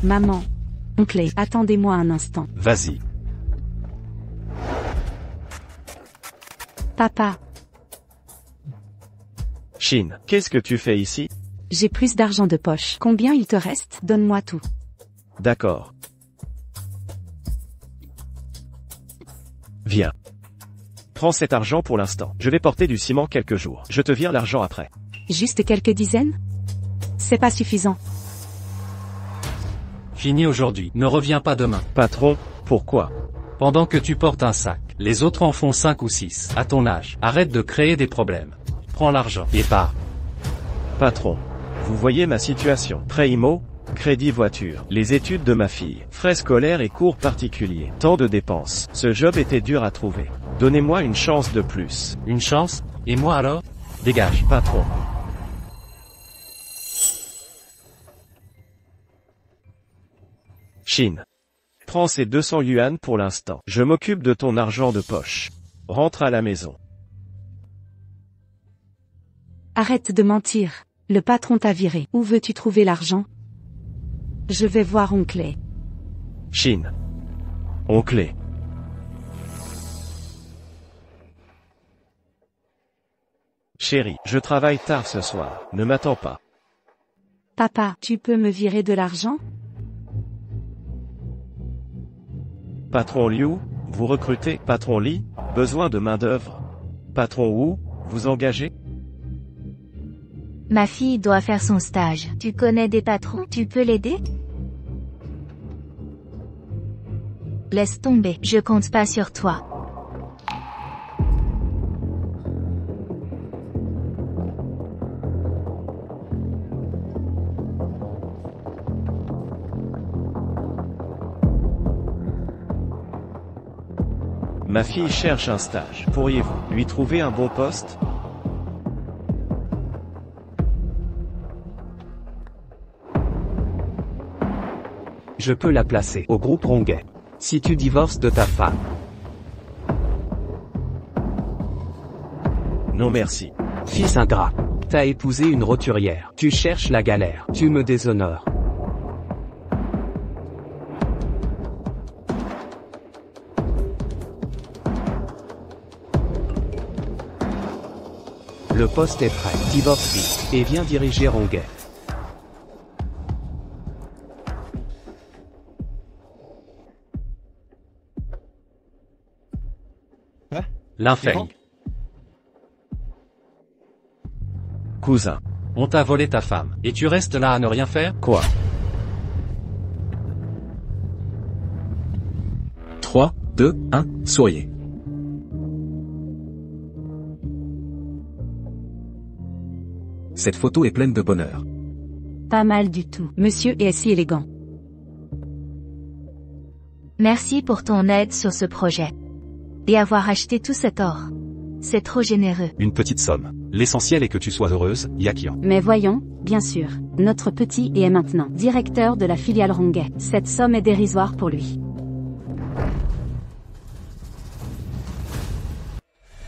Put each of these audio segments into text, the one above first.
Maman. Oncle, attendez-moi un instant. Vas-y. Papa, Shin, qu'est-ce que tu fais ici? j'ai plus d'argent de poche. Combien il te reste? Donne-moi tout. D'accord. Viens. Prends cet argent pour l'instant. Je vais porter du ciment quelques jours. Je te vire l'argent après. Juste quelques dizaines? C'est pas suffisant. Fini aujourd'hui, ne reviens pas demain. Patron, pourquoi? Pendant que tu portes un sac, les autres en font 5 ou 6. À ton âge, arrête de créer des problèmes. Prends l'argent et pars. Patron, vous voyez ma situation. Prêt IMO, crédit voiture, les études de ma fille, frais scolaires et cours particuliers. Tant de dépenses. Ce job était dur à trouver. Donnez-moi une chance de plus. Une chance? Et moi alors? Dégage. Patron. Shin. Prends ces 200 yuan pour l'instant. Je m'occupe de ton argent de poche. Rentre à la maison. Arrête de mentir. Le patron t'a viré. Où veux-tu trouver l'argent? Je vais voir oncle. Shin. Oncle. Chérie, je travaille tard ce soir. Ne m'attends pas. Papa, tu peux me virer de l'argent? Patron Liu, vous recrutez. Patron Li, besoin de main-d'œuvre. Patron Wu, vous engagez? Ma fille doit faire son stage. Tu connais des patrons? Tu peux l'aider? Laisse tomber, je compte pas sur toi. Ma fille cherche un stage. Pourriez-vous lui trouver un bon poste? Je peux la placer au groupe Ronguet. Si tu divorces de ta femme. Non merci. Fils ingrat. T'as épousé une roturière. Tu cherches la galère. Tu me déshonores. Le poste est prêt. Divorce vite. Et viens diriger Ronguet. L'infernal. Cousin. On t'a volé ta femme. Et tu restes là à ne rien faire? Quoi? 3, 2, 1, souriez. Cette photo est pleine de bonheur. Pas mal du tout. Monsieur est si élégant. Merci pour ton aide sur ce projet. Et avoir acheté tout cet or. C'est trop généreux. Une petite somme. L'essentiel est que tu sois heureuse, Yakian. Mais voyons, bien sûr. Notre petit est maintenant directeur de la filiale Ronguet. Cette somme est dérisoire pour lui.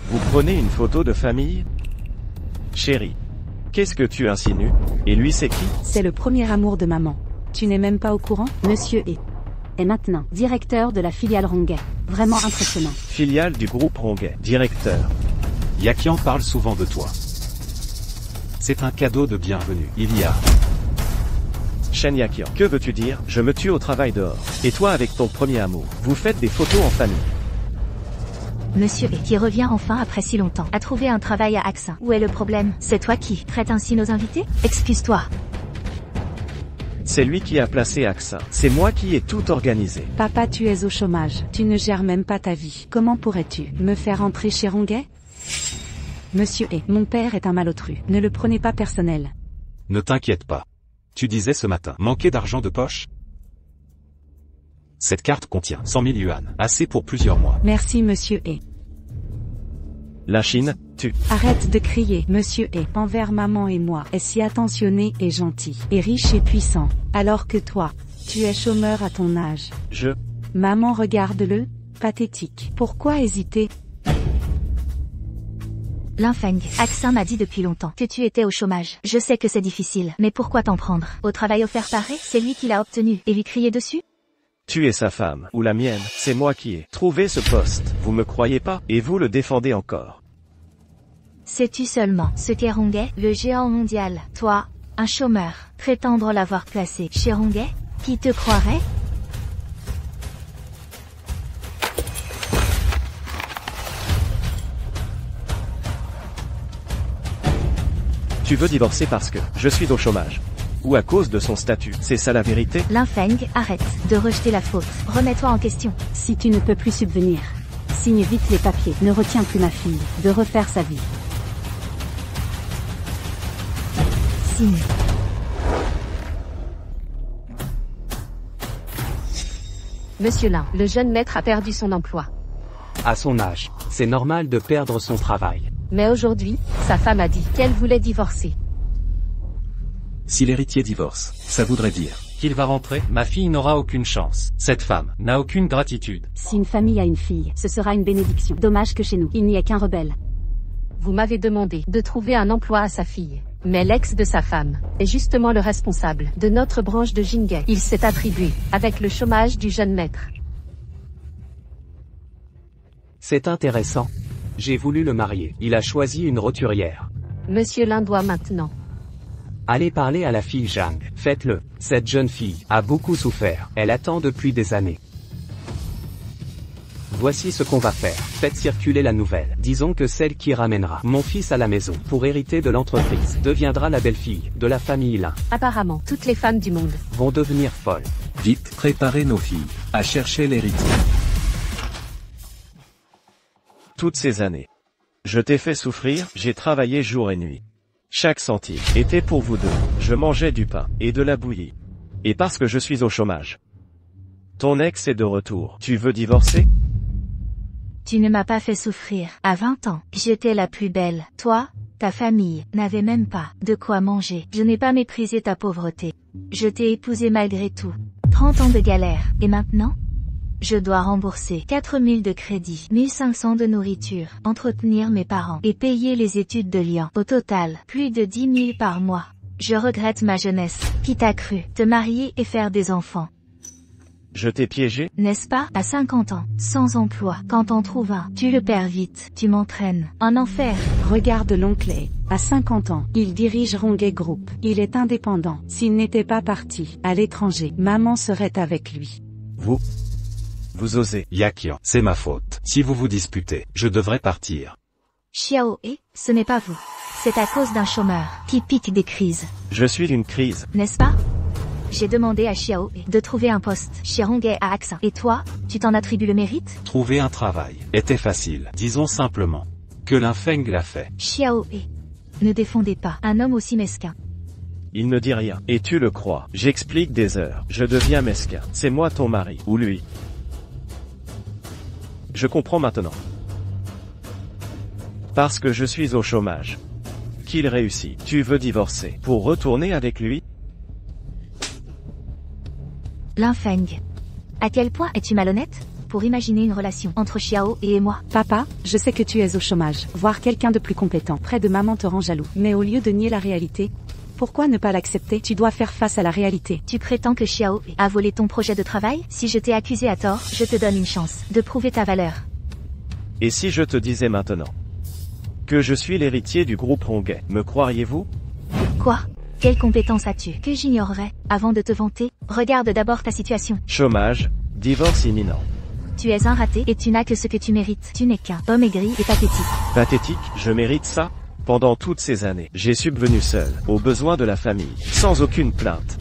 Vous prenez une photo de famille? Chérie. Qu'est-ce que tu insinues? Et lui c'est qui? C'est le premier amour de maman. Tu n'es même pas au courant? Monsieur est maintenant directeur de la filiale Ronguet. Vraiment impressionnant. Filiale du groupe Ronguet. Directeur. Yakian parle souvent de toi. C'est un cadeau de bienvenue. Il y a... Shen Yakian. Que veux-tu dire? Je me tue au travail dehors. Et toi avec ton premier amour. Vous faites des photos en famille. Monsieur E, qui revient enfin après si longtemps, a trouvé un travail à Axin. Où est le problème? C'est toi qui traite ainsi nos invités? Excuse-toi. C'est lui qui a placé AXA. C'est moi qui ai tout organisé. Papa, tu es au chômage. Tu ne gères même pas ta vie. Comment pourrais-tu me faire entrer chez Ronguet? Monsieur E, mon père est un malotru. Ne le prenez pas personnel. Ne t'inquiète pas. Tu disais ce matin, manquer d'argent de poche? Cette carte contient 100 000 yuan, assez pour plusieurs mois. Merci monsieur E. La Chine, Arrête de crier. Monsieur est envers maman et moi est si attentionné et gentil, et riche et puissant, alors que toi, tu es chômeur à ton âge. Maman regarde-le, pathétique. Pourquoi hésiter? Linfeng, Axin m'a dit depuis longtemps que tu étais au chômage. Je sais que c'est difficile, mais pourquoi t'en prendre au travail offert par Ray? C'est lui qui l'a obtenu, et lui crier dessus? Tu es sa femme, ou la mienne, c'est moi qui ai trouvé ce poste. Vous me croyez pas, et vous le défendez encore. Sais-tu seulement ce qu'est Rongay, le géant mondial? Toi, un chômeur, prétendre l'avoir placé chez Rongay? Qui te croirait? Tu veux divorcer parce que je suis au chômage? Ou à cause de son statut? C'est ça la vérité? Linfeng, arrête de rejeter la faute. Remets-toi en question. Si tu ne peux plus subvenir, signe vite les papiers. Ne retiens plus ma fille de refaire sa vie. Signe. Monsieur Lin, le jeune maître a perdu son emploi. À son âge, c'est normal de perdre son travail. Mais aujourd'hui, sa femme a dit qu'elle voulait divorcer. Si l'héritier divorce, ça voudrait dire Qu'il va rentrer, ma fille n'aura aucune chance. Cette femme n'a aucune gratitude. Si une famille a une fille, ce sera une bénédiction. Dommage que chez nous, il n'y ait qu'un rebelle. Vous m'avez demandé de trouver un emploi à sa fille. Mais l'ex de sa femme est justement le responsable de notre branche de Jingay. Il s'est attribué avec le chômage du jeune maître. C'est intéressant. J'ai voulu le marier. Il a choisi une roturière. Monsieur Lin doit maintenant. Allez parler à la fille Zhang. Faites-le. Cette jeune fille a beaucoup souffert. Elle attend depuis des années. Voici ce qu'on va faire. Faites circuler la nouvelle. Disons que celle qui ramènera mon fils à la maison pour hériter de l'entreprise deviendra la belle-fille de la famille Lin. Apparemment, toutes les femmes du monde Vont devenir folles. vite préparer nos filles à chercher l'héritier. Toutes ces années. Je t'ai fait souffrir, j'ai travaillé jour et nuit. Chaque centime était pour vous deux. Je mangeais du pain et de la bouillie. Et parce que je suis au chômage. Ton ex est de retour. Tu veux divorcer? Tu ne m'as pas fait souffrir. À 20 ans, j'étais la plus belle. Toi, ta famille, n'avait même pas de quoi manger. Je n'ai pas méprisé ta pauvreté. Je t'ai épousé malgré tout. 30 ans de galère. Et maintenant? Je dois rembourser 4000 de crédit, 1500 de nourriture, entretenir mes parents et payer les études de Lian. Au total, plus de 10 000 par mois. Je regrette ma jeunesse. Qui t'a cru te marier et faire des enfants? Je t'ai piégé? N'est-ce pas? À 50 ans, sans emploi, quand on trouve un, tu le perds vite, tu m'entraînes en enfer. Regarde l'oncle A. À 50 ans, il dirige Rongay Group. Il est indépendant. S'il n'était pas parti à l'étranger, maman serait avec lui. Vous osez. Yakian, c'est ma faute. Si vous vous disputez, je devrais partir. Xiao He, ce n'est pas vous. C'est à cause d'un chômeur qui pique des crises. Je suis d'une crise. N'est-ce pas? J'ai demandé à Xiao He de trouver un poste chez Rongay à Axin. Et toi, tu t'en attribues le mérite? Trouver un travail était facile. Disons simplement que Linfeng l'a fait. Xiao He, ne défendez pas un homme aussi mesquin. Il ne dit rien. Et tu le crois. J'explique des heures. Je deviens mesquin. C'est moi ton mari. Ou lui. Je comprends maintenant. Parce que je suis au chômage. Qu'il réussit. Tu veux divorcer pour retourner avec lui? Linfeng, à quel point es-tu malhonnête pour imaginer une relation entre Xiao He et moi? Papa, je sais que tu es au chômage. Voir quelqu'un de plus compétent près de maman te rend jaloux. Mais au lieu de nier la réalité, pourquoi ne pas l'accepter? Tu dois faire face à la réalité. Tu prétends que Xiao He a volé ton projet de travail? Si je t'ai accusé à tort, je te donne une chance de prouver ta valeur. Et si je te disais maintenant que je suis l'héritier du groupe Rongay, me croiriez-vous? Quoi? Quelles compétences as-tu que j'ignorerais avant de te vanter? Regarde d'abord ta situation. Chômage, divorce imminent. Tu es un raté et tu n'as que ce que tu mérites. Tu n'es qu'un homme aigri et pathétique. Pathétique, je mérite ça? Pendant toutes ces années, j'ai subvenu seul aux besoins de la famille, sans aucune plainte.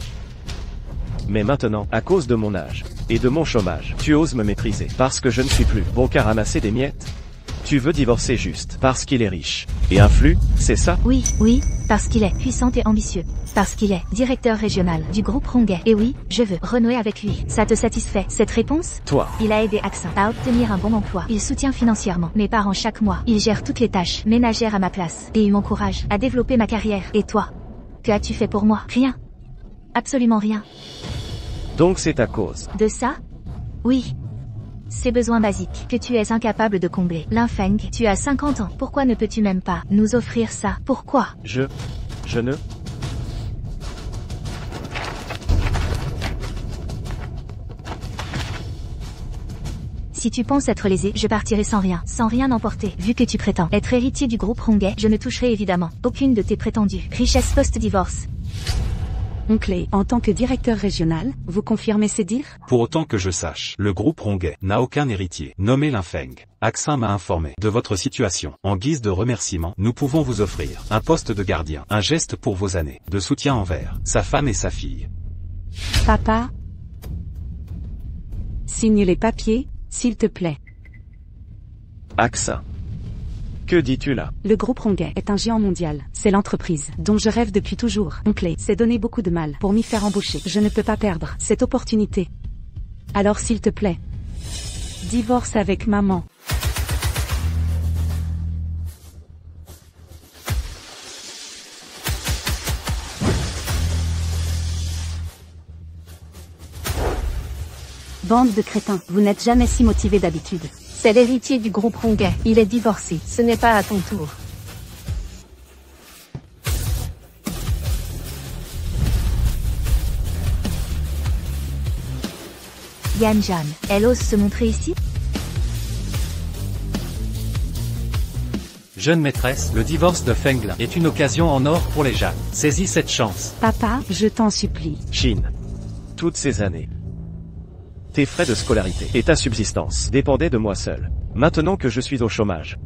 Mais maintenant, à cause de mon âge et de mon chômage, tu oses me mépriser parce que je ne suis plus bon qu'à ramasser des miettes? Tu veux divorcer juste parce qu'il est riche et influe, c'est ça? Oui, parce qu'il est puissant et ambitieux. Parce qu'il est directeur régional du groupe Ronguet. Et oui, je veux renouer avec lui. Ça te satisfait, cette réponse? Toi. Il a aidé Axin à obtenir un bon emploi. Il soutient financièrement mes parents chaque mois. Il gère toutes les tâches ménagères à ma place. Et il m'encourage à développer ma carrière. Et toi? Que as-tu fait pour moi? Rien. Absolument rien. Donc c'est à cause de ça? Oui. Ces besoins basiques que tu es incapable de combler. Linfeng, tu as 50 ans. Pourquoi ne peux-tu même pas nous offrir ça? Pourquoi? Je ne... Si tu penses être lésé, je partirai sans rien emporter. Vu que tu prétends être héritier du groupe Ronguet, je ne toucherai évidemment aucune de tes prétendues richesses post-divorce. Oncle, en tant que directeur régional, vous confirmez ces dires? Pour autant que je sache, le groupe Ronguet n'a aucun héritier, nommé Linfeng. Axin m'a informé de votre situation. En guise de remerciement, nous pouvons vous offrir un poste de gardien, un geste pour vos années de soutien envers sa femme et sa fille. Papa? Signe les papiers, s'il te plaît. Axin. Que dis-tu là? Le groupe Ronguet est un géant mondial. C'est l'entreprise dont je rêve depuis toujours. Oncle s'est donné beaucoup de mal pour m'y faire embaucher. Je ne peux pas perdre cette opportunité. Alors s'il te plaît, divorce avec maman. Bande de crétins, vous n'êtes jamais si motivés d'habitude. C'est l'héritier du groupe Ronguet. Il est divorcé. Ce n'est pas à ton tour. Yan Jan, elle ose se montrer ici? Jeune maîtresse, le divorce de Feng Lin est une occasion en or pour les jeunes. Saisis cette chance. Papa, je t'en supplie. Chine. Toutes ces années. Tes frais de scolarité et ta subsistance dépendaient de moi seul. Maintenant que je suis au chômage.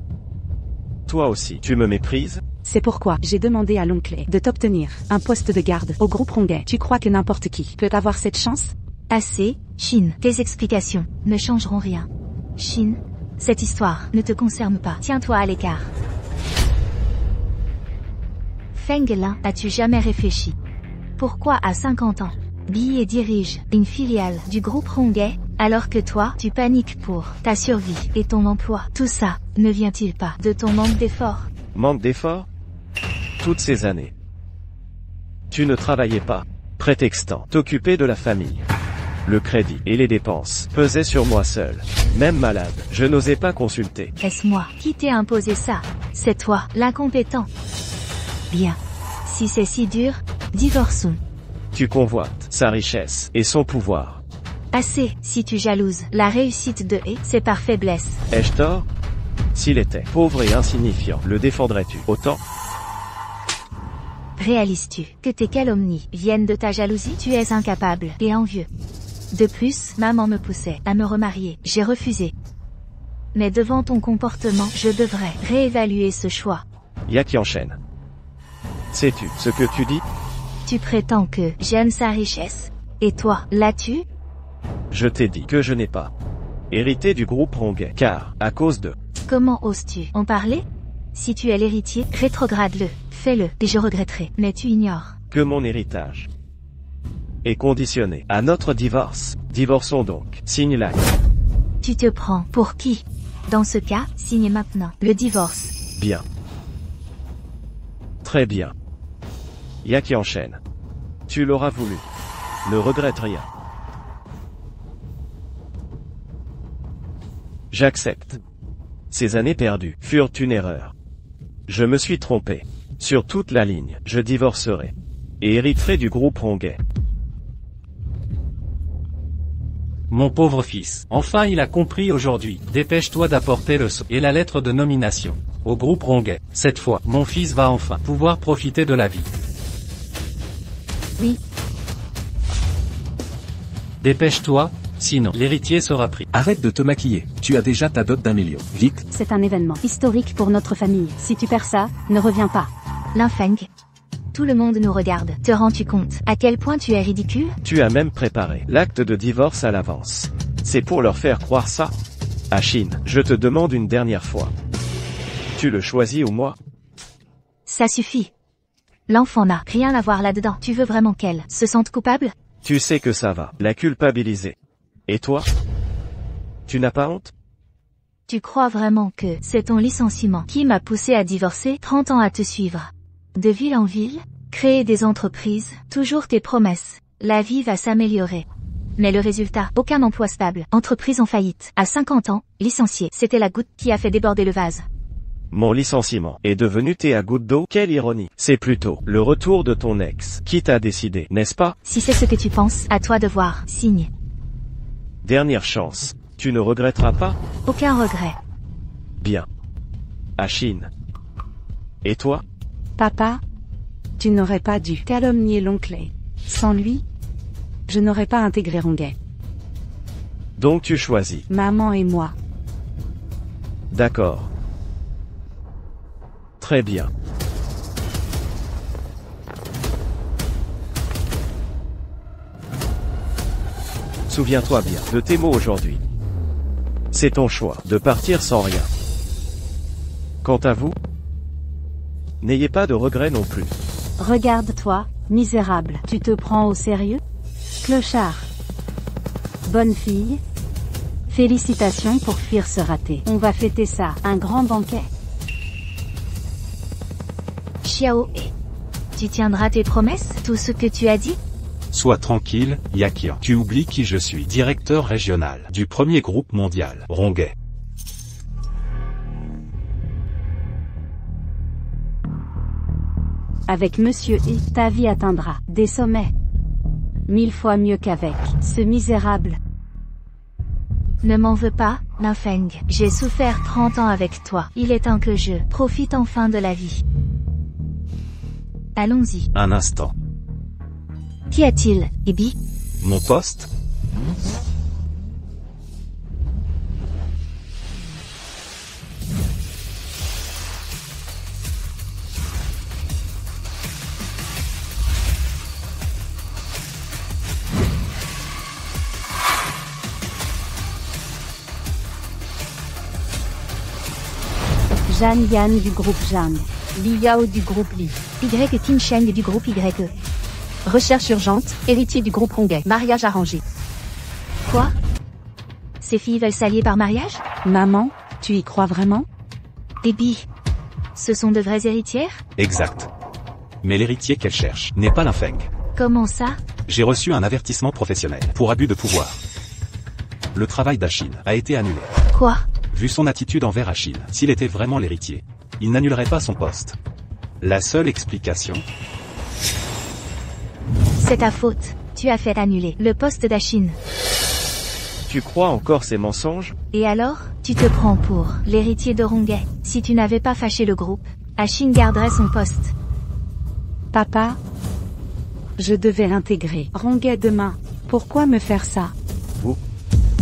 Toi aussi, tu me méprises? C'est pourquoi j'ai demandé à l'oncle de t'obtenir un poste de garde au groupe Ronguet. Tu crois que n'importe qui peut avoir cette chance? Assez, Shin. Tes explications ne changeront rien. Shin, cette histoire ne te concerne pas. Tiens-toi à l'écart. Feng Lin, as-tu jamais réfléchi? Pourquoi à 50 ans, Bi dirige une filiale du groupe Ronguet, alors que toi, tu paniques pour ta survie et ton emploi? Tout ça, ne vient-il pas de ton manque d'effort? Manque d'effort? Toutes ces années. Tu ne travaillais pas, prétextant t'occuper de la famille. Le crédit et les dépenses pesaient sur moi seul. Même malade, je n'osais pas consulter. Est-ce moi qui t'ai imposé ça? C'est toi, l'incompétent. Bien. Si c'est si dur, divorçons. Tu convoites sa richesse et son pouvoir. Assez, si tu jalouses la réussite de He, c'est par faiblesse. Ai-je tort? S'il était pauvre et insignifiant, le défendrais-tu autant? Réalises-tu que tes calomnies viennent de ta jalousie? Tu es incapable et envieux. De plus, maman me poussait à me remarier. J'ai refusé. Mais devant ton comportement, je devrais réévaluer ce choix. Y'a qui enchaîne. Sais-tu ce que tu dis? Tu prétends que j'aime sa richesse. Et toi, l'as-tu? Je t'ai dit que je n'ai pas hérité du groupe Ronguet, car, à cause de... Comment oses-tu en parler? Si tu es l'héritier, rétrograde-le, fais-le, et je regretterai. Mais tu ignores que mon héritage est conditionné à notre divorce. Divorçons donc. Signe l'acte. Tu te prends pour qui? Dans ce cas, signe maintenant le divorce. Bien. Très bien. Y'a qui enchaîne. Tu l'auras voulu. Ne regrette rien. J'accepte. Ces années perdues furent une erreur. Je me suis trompé. Sur toute la ligne, je divorcerai. Et hériterai du groupe Ronguet. Mon pauvre fils. Enfin il a compris aujourd'hui. Dépêche-toi d'apporter le sceau et la lettre de nomination au groupe Ronguet. Cette fois, mon fils va enfin pouvoir profiter de la vie. Oui. Dépêche-toi, sinon l'héritier sera pris. Arrête de te maquiller, tu as déjà ta dot d'1 million. Vite. C'est un événement historique pour notre famille. Si tu perds ça, ne reviens pas. Linfeng. Tout le monde nous regarde. Te rends-tu compte à quel point tu es ridicule? Tu as même préparé l'acte de divorce à l'avance. C'est pour leur faire croire ça? Chine, je te demande une dernière fois. Tu le choisis ou moi? Ça suffit. L'enfant n'a rien à voir là-dedans. Tu veux vraiment qu'elle se sente coupable? Tu sais que ça va la culpabiliser. Et toi? Tu n'as pas honte? Tu crois vraiment que c'est ton licenciement qui m'a poussé à divorcer 30 ans à te suivre? De ville en ville, créer des entreprises, toujours tes promesses. La vie va s'améliorer. Mais le résultat, aucun emploi stable, entreprise en faillite. À 50 ans, licencié, c'était la goutte qui a fait déborder le vase. Mon licenciement est devenu thé à goutte d'eau. Quelle ironie. C'est plutôt le retour de ton ex qui t'a décidé, n'est-ce pas? Si c'est ce que tu penses, à toi de voir. Signe. Dernière chance. Tu ne regretteras pas? Aucun regret. Bien. Achine. Et toi? Papa, tu n'aurais pas dû calomnier l'oncle. Sans lui, je n'aurais pas intégré Ronguet. Donc tu choisis. Maman et moi. D'accord. Très bien. Souviens-toi bien de tes mots aujourd'hui. C'est ton choix de partir sans rien. Quant à vous, n'ayez pas de regrets non plus. Regarde-toi, misérable. Tu te prends au sérieux? Clochard. Bonne fille. Félicitations pour fuir ce raté. On va fêter ça, un grand banquet. Xiao, tu tiendras tes promesses, tout ce que tu as dit? Sois tranquille, Yakian. Tu oublies qui je suis. Directeur régional du premier groupe mondial, Ronguet. Avec Monsieur E, ta vie atteindra des sommets. 1000 fois mieux qu'avec ce misérable. Ne m'en veux pas, Linfeng. J'ai souffert 30 ans avec toi. Il est temps que je profite enfin de la vie. Allons-y. Un instant. Qu'y a-t-il, Ibi? Mon poste? Jeanne Yann du groupe Jeanne. Li Yao du groupe Li. Y et Tin Sheng du groupe YE. Recherche urgente, héritier du groupe Ronguet. Mariage arrangé. Quoi? Ces filles veulent s'allier par mariage? Maman, tu y crois vraiment? Ibi, ce sont de vraies héritières? Exact. Mais l'héritier qu'elle cherche n'est pas Linfeng. Comment ça? J'ai reçu un avertissement professionnel pour abus de pouvoir. Le travail d'Achine a été annulé. Quoi? Vu son attitude envers Achine, s'il était vraiment l'héritier, il n'annulerait pas son poste. La seule explication... C'est ta faute. Tu as fait annuler le poste d'Achine. Tu crois encore ces mensonges? Et alors, tu te prends pour l'héritier de Ronguet. Si tu n'avais pas fâché le groupe, Achine garderait son poste. Papa, je devais intégrer Ronguet demain. Pourquoi me faire ça? Vous?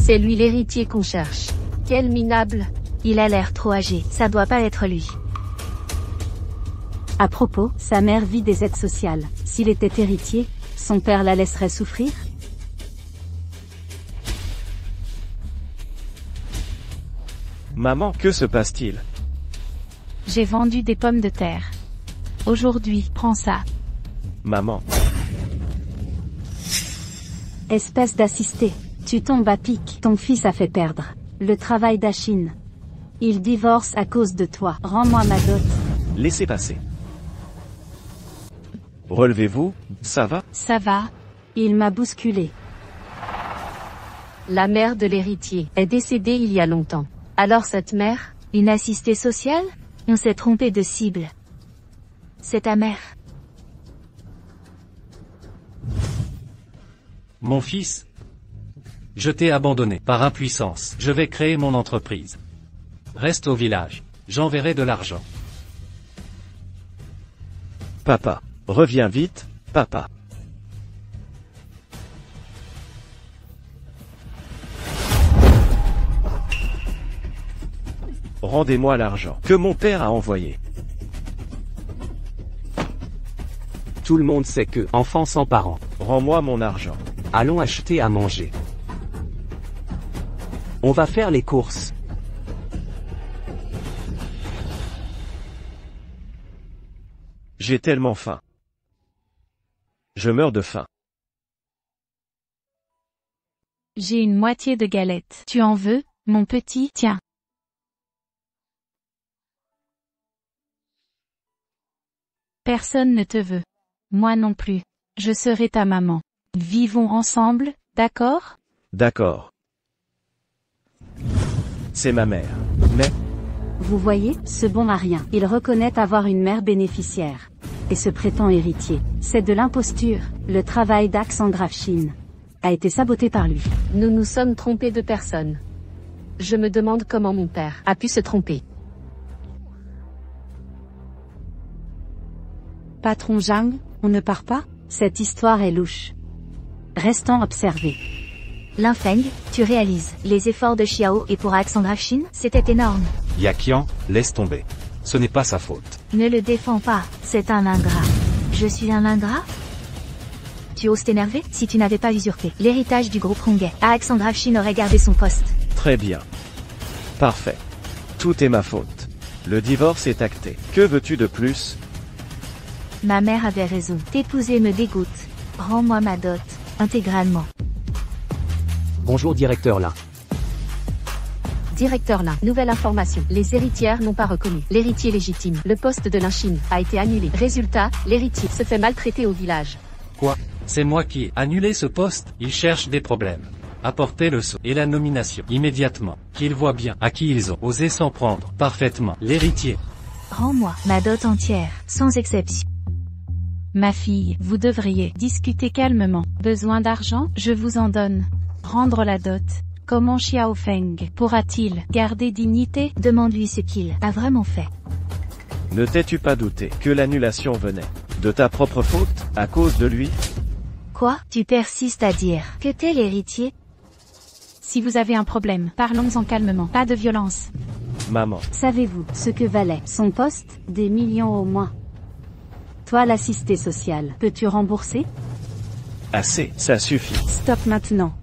C'est lui l'héritier qu'on cherche. Quel minable. Il a l'air trop âgé, ça doit pas être lui. À propos, sa mère vit des aides sociales. S'il était héritier, son père la laisserait souffrir? Maman, que se passe-t-il? J'ai vendu des pommes de terre. Aujourd'hui, prends ça. Maman. Espèce d'assisté. Tu tombes à pic. Ton fils a fait perdre le travail d'Achine. Il divorce à cause de toi. Rends-moi ma dot. Laissez passer. Relevez-vous, ça va? Ça va. Il m'a bousculé. La mère de l'héritier est décédée il y a longtemps. Alors cette mère, une assistée sociale? On s'est trompé de cible. C'est ta mère. Mon fils, je t'ai abandonné par impuissance. Je vais créer mon entreprise. Reste au village. J'enverrai de l'argent. Papa. Reviens vite, papa. Rendez-moi l'argent que mon père a envoyé. Tout le monde sait que, enfant sans parents. Rends-moi mon argent. Allons acheter à manger. On va faire les courses. J'ai tellement faim. Je meurs de faim. J'ai une moitié de galette. Tu en veux, mon petit? Tiens. Personne ne te veut. Moi non plus. Je serai ta maman. Vivons ensemble, d'accord? D'accord. C'est ma mère. Mais... Vous voyez, ce bon à rien. Il reconnaît avoir une mère bénéficiaire. Et se prétend héritier. C'est de l'imposture. Le travail d'Axan Grafshin a été saboté par lui. Nous nous sommes trompés de personne. Je me demande comment mon père a pu se tromper. Patron Zhang, on ne part pas? Cette histoire est louche. Restons observés. Linfeng, tu réalises, les efforts de Xiao et pour Axan Grafshin, c'était énorme. Yaqian, laisse tomber. Ce n'est pas sa faute. Ne le défends pas, c'est un ingrat. Je suis un ingrat? Tu oses t'énerver? Si tu n'avais pas usurpé l'héritage du groupe Honghe, Axan Grafshin aurait gardé son poste. Très bien. Parfait. Tout est ma faute. Le divorce est acté. Que veux-tu de plus? Ma mère avait raison. T'épouser me dégoûte. Rends-moi ma dot, intégralement. Bonjour directeur là. Directeur Lin, nouvelle information. Les héritières n'ont pas reconnu l'héritier légitime. Le poste de Linshin a été annulé. Résultat, l'héritier se fait maltraiter au village. Quoi? C'est moi qui ai annulé ce poste? Il cherche des problèmes. Apportez le sceau et la nomination immédiatement. Qu'ils voient bien à qui ils ont osé s'en prendre parfaitement. L'héritier. Rends-moi ma dot entière, sans exception. Ma fille, vous devriez discuter calmement. Besoin d'argent? Je vous en donne. Rendre la dot. Comment Xiao Feng pourra-t-il garder dignité? Demande-lui ce qu'il a vraiment fait. Ne t'es-tu pas douté que l'annulation venait de ta propre faute, à cause de lui? Quoi? Tu persistes à dire que t'es l'héritier? Si vous avez un problème, parlons-en calmement, pas de violence. Maman. Savez-vous ce que valait son poste? Des millions au moins. Toi l'assisté social, peux-tu rembourser? Assez, ça suffit. Stop maintenant.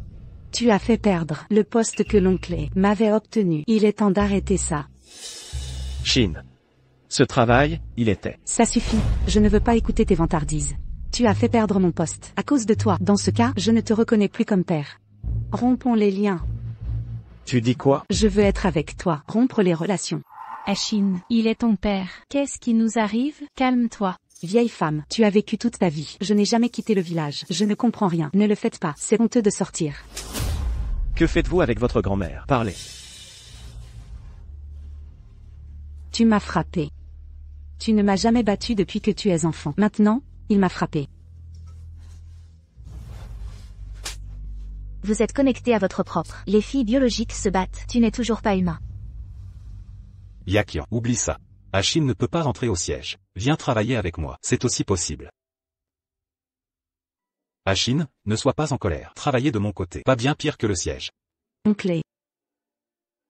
Tu as fait perdre le poste que l'oncle m'avait obtenu. Il est temps d'arrêter ça. Shin. Ce travail, il était. Ça suffit, je ne veux pas écouter tes vantardises. Tu as fait perdre mon poste. À cause de toi. Dans ce cas, je ne te reconnais plus comme père. Rompons les liens. Tu dis quoi? Je veux être avec toi. Rompre les relations. Ashin, il est ton père. Qu'est-ce qui nous arrive? Calme-toi. Vieille femme, tu as vécu toute ta vie. Je n'ai jamais quitté le village. Je ne comprends rien. Ne le faites pas. C'est honteux de sortir. Que faites-vous avec votre grand-mère? Parlez. Tu m'as frappé. Tu ne m'as jamais battu depuis que tu es enfant. Maintenant, il m'a frappé. Vous êtes connecté à votre propre. Les filles biologiques se battent. Tu n'es toujours pas humain. Yaqian, oublie ça. Ashin ne peut pas rentrer au siège. Viens travailler avec moi. C'est aussi possible. Ashin, ne sois pas en colère. Travaillez de mon côté. Pas bien pire que le siège. Oncle.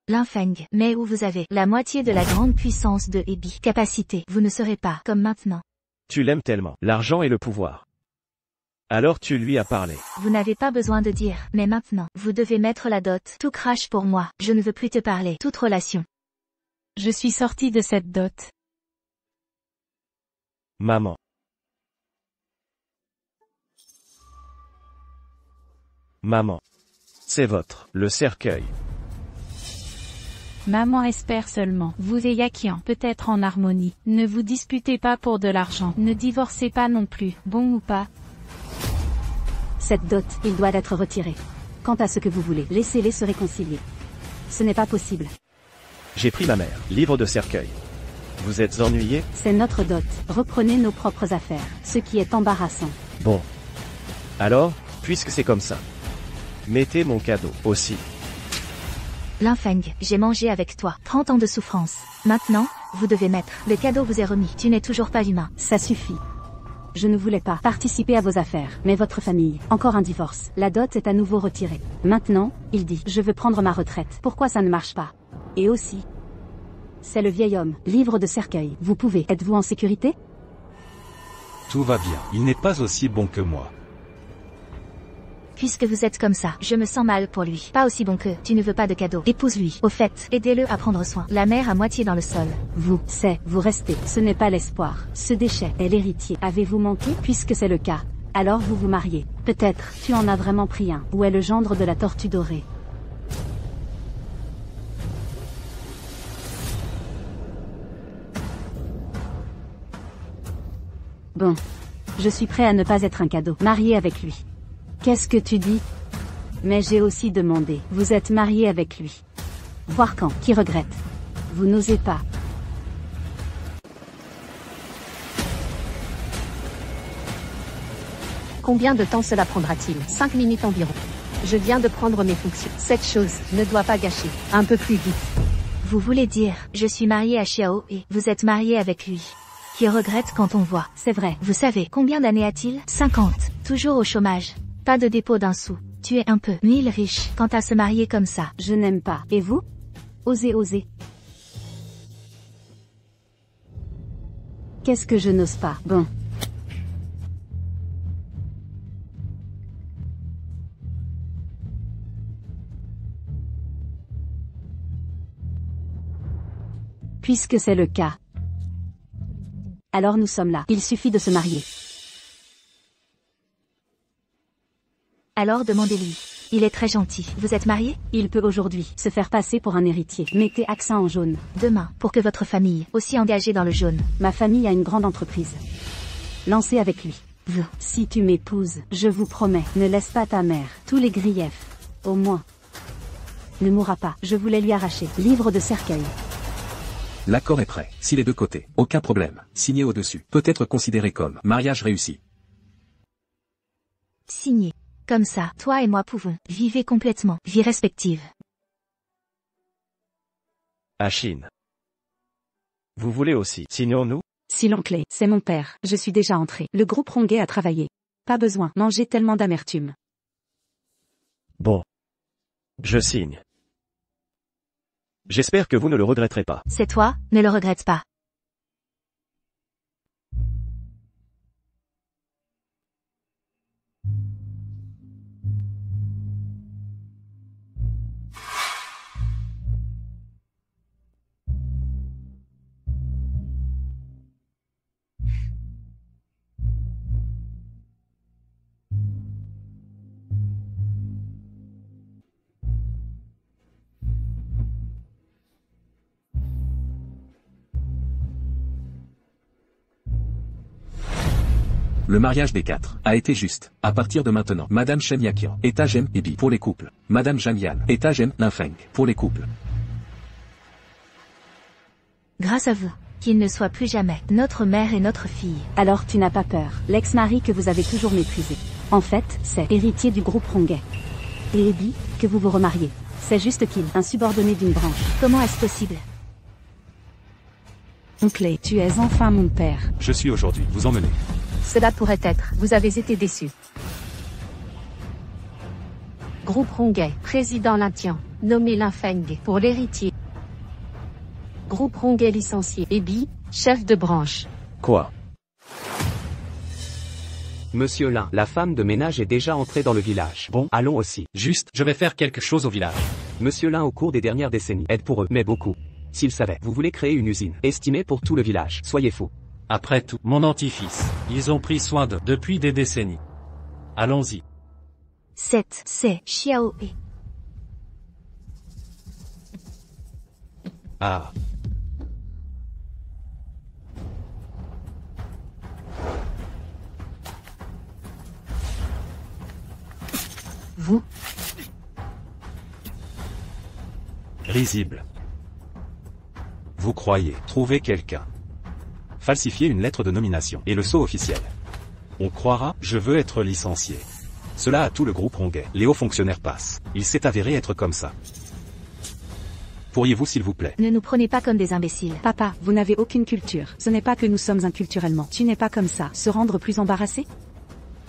Linfeng, mais où vous avez la moitié de la grande puissance de Ebi. Capacité, vous ne serez pas comme maintenant. Tu l'aimes tellement. L'argent et le pouvoir. Alors tu lui as parlé. Vous n'avez pas besoin de dire, mais maintenant, vous devez mettre la dot. Tout crache pour moi. Je ne veux plus te parler. Toute relation. Je suis sortie de cette dot. Maman. Maman. C'est votre, le cercueil. Maman espère seulement. Vous et Yaqian, peut-être en harmonie. Ne vous disputez pas pour de l'argent. Ne divorcez pas non plus, bon ou pas. Cette dot, il doit être retiré. Quant à ce que vous voulez, laissez-les se réconcilier. Ce n'est pas possible. J'ai pris ma mère. Livre de cercueil. Vous êtes ennuyé? C'est notre dot. Reprenez nos propres affaires. Ce qui est embarrassant. Bon. Alors, puisque c'est comme ça. Mettez mon cadeau, aussi. Linfeng, j'ai mangé avec toi. 30 ans de souffrance. Maintenant, vous devez mettre. Le cadeau vous est remis. Tu n'es toujours pas humain. Ça suffit. Je ne voulais pas participer à vos affaires, mais votre famille, encore un divorce. La dot est à nouveau retirée. Maintenant, il dit, je veux prendre ma retraite. Pourquoi ça ne marche pas? Et aussi, c'est le vieil homme. Livre de cercueil. Vous pouvez. Êtes-vous en sécurité? Tout va bien. Il n'est pas aussi bon que moi. Puisque vous êtes comme ça, je me sens mal pour lui. Pas aussi bon que, tu ne veux pas de cadeau. Épouse-lui. Au fait, aidez-le à prendre soin. La mère à moitié dans le sol. Vous restez. Ce n'est pas l'espoir. Ce déchet est l'héritier. Avez-vous manqué? Puisque c'est le cas. Alors vous vous mariez. Peut-être, tu en as vraiment pris un. Où est le gendre de la tortue dorée? Bon. Je suis prêt à ne pas être un cadeau. Marié avec lui. Qu'est-ce que tu dis? Mais j'ai aussi demandé. Vous êtes marié avec lui. Voir quand? Qui regrette? Vous n'osez pas. Combien de temps cela prendra-t-il? 5 minutes environ. Je viens de prendre mes fonctions. Cette chose ne doit pas gâcher. Un peu plus vite. Vous voulez dire, je suis mariée à Xiao et vous êtes marié avec lui. Qui regrette quand on voit. C'est vrai. Vous savez, combien d'années a-t-il? 50. Toujours au chômage. Pas de dépôt d'un sou. Tu es un peu mille riche quant à se marier comme ça. Je n'aime pas. Et vous? Osez. Qu'est-ce que je n'ose pas? Bon. Puisque c'est le cas. Alors nous sommes là. Il suffit de se marier. Alors demandez-lui. Il est très gentil. Vous êtes marié? Il peut aujourd'hui se faire passer pour un héritier. Mettez accent en jaune. Demain, pour que votre famille, aussi engagée dans le jaune. Ma famille a une grande entreprise. Lancez avec lui. Si tu m'épouses, je vous promets, ne laisse pas ta mère tous les griefs. Au moins. Ne mourra pas. Je voulais lui arracher. Livre de cercueil. L'accord est prêt. Si les deux côtés, aucun problème. Signé au-dessus. Peut être considéré comme mariage réussi. Signé. Comme ça, toi et moi pouvons vivre complètement, vie respective. Achine. Vous voulez aussi, signons-nous? Si l'oncle, c'est mon père, je suis déjà entré. Le groupe Ronguet a travaillé. Pas besoin, manger tellement d'amertume. Bon. Je signe. J'espère que vous ne le regretterez pas. C'est toi, ne le regrette pas. Le mariage des quatre a été juste. À partir de maintenant, Madame Shen Yakian et Tajem Ebi pour les couples. Madame Jamian et Tajem Ninfeng pour les couples. Grâce à vous, qu'il ne soit plus jamais notre mère et notre fille. Alors tu n'as pas peur. L'ex-mari que vous avez toujours méprisé. En fait, c'est héritier du groupe Ronguet. Et Ebi, que vous vous remariez. C'est juste qu'il, un subordonné d'une branche. Comment est-ce possible? Oncle, tu es enfin mon père. Je suis aujourd'hui, vous emmenez. Cela pourrait être, vous avez été déçus. Groupe Ronguet, président Lintian, nommé Linfeng pour l'héritier. Groupe Ronguet licencié, Ebi, chef de branche. Quoi? Monsieur Lin, la femme de ménage est déjà entrée dans le village. Bon, allons aussi. Juste, je vais faire quelque chose au village. Monsieur Lin au cours des dernières décennies aide pour eux, mais beaucoup. S'ils savaient, vous voulez créer une usine, estimée pour tout le village, soyez fous. Après tout, mon anti-fils. Ils ont pris soin d'eux depuis des décennies. Allons-y. 7. C'est Xiao et. Ah. Vous? Risible. Vous croyez trouver quelqu'un. Falsifier une lettre de nomination et le sceau officiel. On croira, je veux être licencié. Cela a tout le groupe Ronguet. Les hauts fonctionnaires passent. Il s'est avéré être comme ça. Pourriez-vous s'il vous plaît? Ne nous prenez pas comme des imbéciles. Papa, vous n'avez aucune culture. Ce n'est pas que nous sommes inculturellement. Tu n'es pas comme ça. Se rendre plus embarrassé?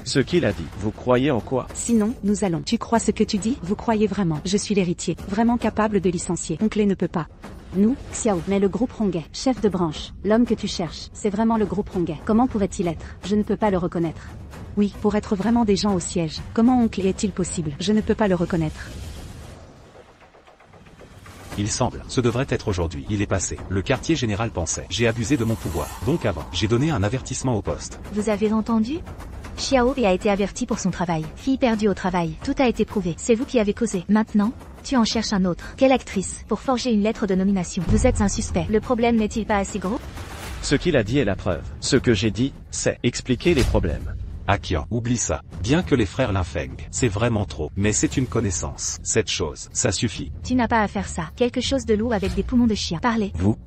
Ce qu'il a dit, vous croyez en quoi? Sinon, nous allons. Tu crois ce que tu dis? Vous croyez vraiment? Je suis l'héritier, vraiment capable de licencier. Oncle ne peut pas. Nous, Xiao, mais le groupe Ronguet, chef de branche, l'homme que tu cherches, c'est vraiment le groupe Ronguet. Comment pourrait-il être? Je ne peux pas le reconnaître. Oui, pour être vraiment des gens au siège. Comment oncle est-il possible? Je ne peux pas le reconnaître. Il semble, ce devrait être aujourd'hui. Il est passé. Le quartier général pensait. J'ai abusé de mon pouvoir. Donc avant, j'ai donné un avertissement au poste. Vous avez entendu? Xiao a été averti pour son travail. Fille perdue au travail. Tout a été prouvé. C'est vous qui avez causé. Maintenant, tu en cherches un autre. Quelle actrice? Pour forger une lettre de nomination. Vous êtes un suspect. Le problème n'est-il pas assez gros? Ce qu'il a dit est la preuve. Ce que j'ai dit, c'est expliquer les problèmes. Akian, oublie ça. Bien que les frères Linfeng, c'est vraiment trop. Mais c'est une connaissance. Cette chose, ça suffit. Tu n'as pas à faire ça. Quelque chose de lourd avec des poumons de chien. Parlez. Vous?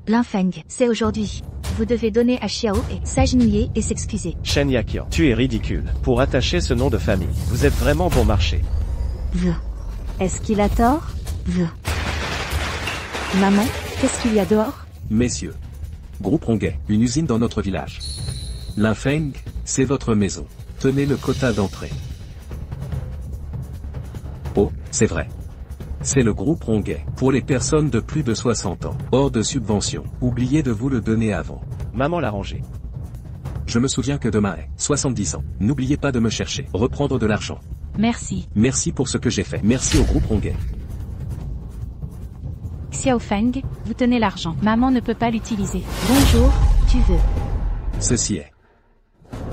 Linfeng, c'est aujourd'hui. Vous devez donner à Xiao et s'agenouiller et s'excuser. Shen Yaqian, tu es ridicule. Pour attacher ce nom de famille, vous êtes vraiment bon marché. Vous. Est-ce qu'il a tort? Vous. Maman, qu'est-ce qu'il y a dehors? Messieurs. Groupe Ronguet, une usine dans notre village. Linfeng, c'est votre maison. Tenez le quota d'entrée. Oh, c'est vrai. C'est le groupe Ronguet, pour les personnes de plus de 60 ans, hors de subvention. Oubliez de vous le donner avant. Maman l'a rangé. Je me souviens que demain est 70 ans. N'oubliez pas de me chercher, reprendre de l'argent. Merci. Merci pour ce que j'ai fait. Merci au groupe Ronguet. Xiaofeng, vous tenez l'argent. Maman ne peut pas l'utiliser. Bonjour, tu veux. Ceci est.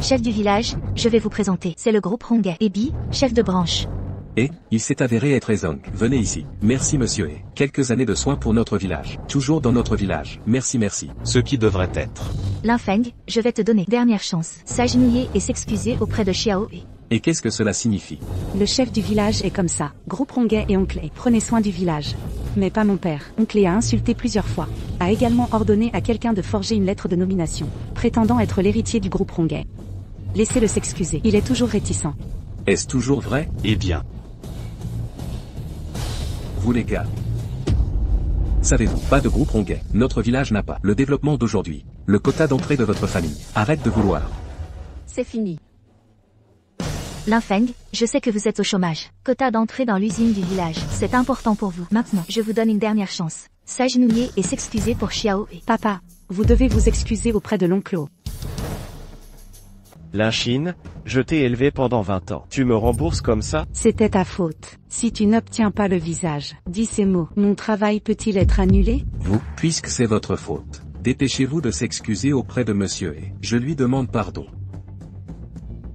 Chef du village, je vais vous présenter. C'est le groupe Ronguet. Ebi, chef de branche. Et, il s'est avéré être Ezong. Venez ici. Merci monsieur et quelques années de soins pour notre village. Toujours dans notre village. Merci merci. Ce qui devrait être. Linfeng, je vais te donner dernière chance. S'agenouiller et s'excuser auprès de Xiao et... Et qu'est-ce que cela signifie? Le chef du village est comme ça. Groupe Ronguet et oncle, prenez soin du village. Mais pas mon père. Oncle a insulté plusieurs fois. A également ordonné à quelqu'un de forger une lettre de nomination, prétendant être l'héritier du groupe Ronguet. Laissez-le s'excuser. Il est toujours réticent. Est-ce toujours vrai? Eh bien. Vous les gars. Savez-vous, pas de groupe Ronguet. Notre village n'a pas le développement d'aujourd'hui. Le quota d'entrée de votre famille. Arrête de vouloir. C'est fini. Linfeng, je sais que vous êtes au chômage. Quota d'entrée dans l'usine du village. C'est important pour vous. Maintenant, je vous donne une dernière chance. S'agenouiller et s'excuser pour Xiao et... Papa, vous devez vous excuser auprès de l'oncle. Linchine, je t'ai élevé pendant 20 ans. Tu me rembourses comme ça? C'était ta faute. Si tu n'obtiens pas le visage, dis ces mots. Mon travail peut-il être annulé? Vous, puisque c'est votre faute. Dépêchez-vous de s'excuser auprès de monsieur et je lui demande pardon.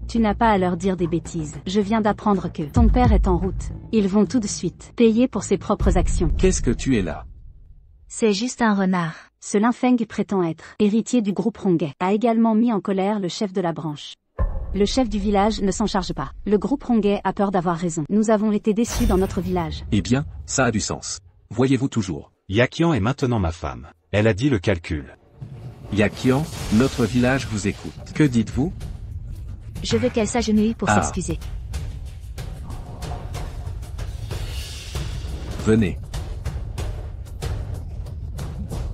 Tu n'as pas à leur dire des bêtises. Je viens d'apprendre que ton père est en route. Ils vont tout de suite payer pour ses propres actions. Qu'est-ce que tu es là? C'est juste un renard. Ce Linfeng prétend être héritier du groupe Ronguet. A également mis en colère le chef de la branche. Le chef du village ne s'en charge pas. Le groupe Ronguet a peur d'avoir raison. Nous avons été déçus dans notre village. Eh bien, ça a du sens. Voyez-vous toujours. Yaqian est maintenant ma femme. Elle a dit le calcul. Yaqian, notre village vous écoute. Que dites-vous? Je veux qu'elle s'agenouille pour s'excuser. Venez.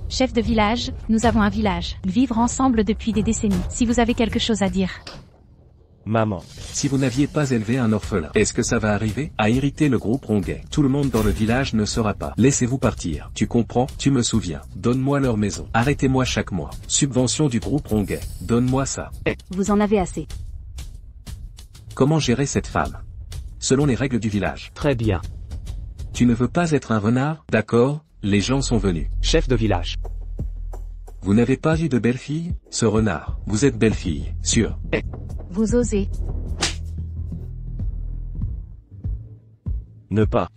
Chef de village, nous avons un village. Vivre ensemble depuis des décennies. Si vous avez quelque chose à dire. Maman. Si vous n'aviez pas élevé un orphelin, est-ce que ça va arriver? À hériter le groupe Ronguet. Tout le monde dans le village ne saura pas. Laissez-vous partir. Tu comprends? Tu me souviens. Donne-moi leur maison. Arrêtez-moi chaque mois. Subvention du groupe Ronguet. Donne-moi ça. Vous en avez assez. Comment gérer cette femme? Selon les règles du village. Très bien. Tu ne veux pas être un renard? D'accord, les gens sont venus. Chef de village. Vous n'avez pas eu de belle-fille? Ce renard. Vous êtes belle-fille, sûr. Vous osez. Ne pas.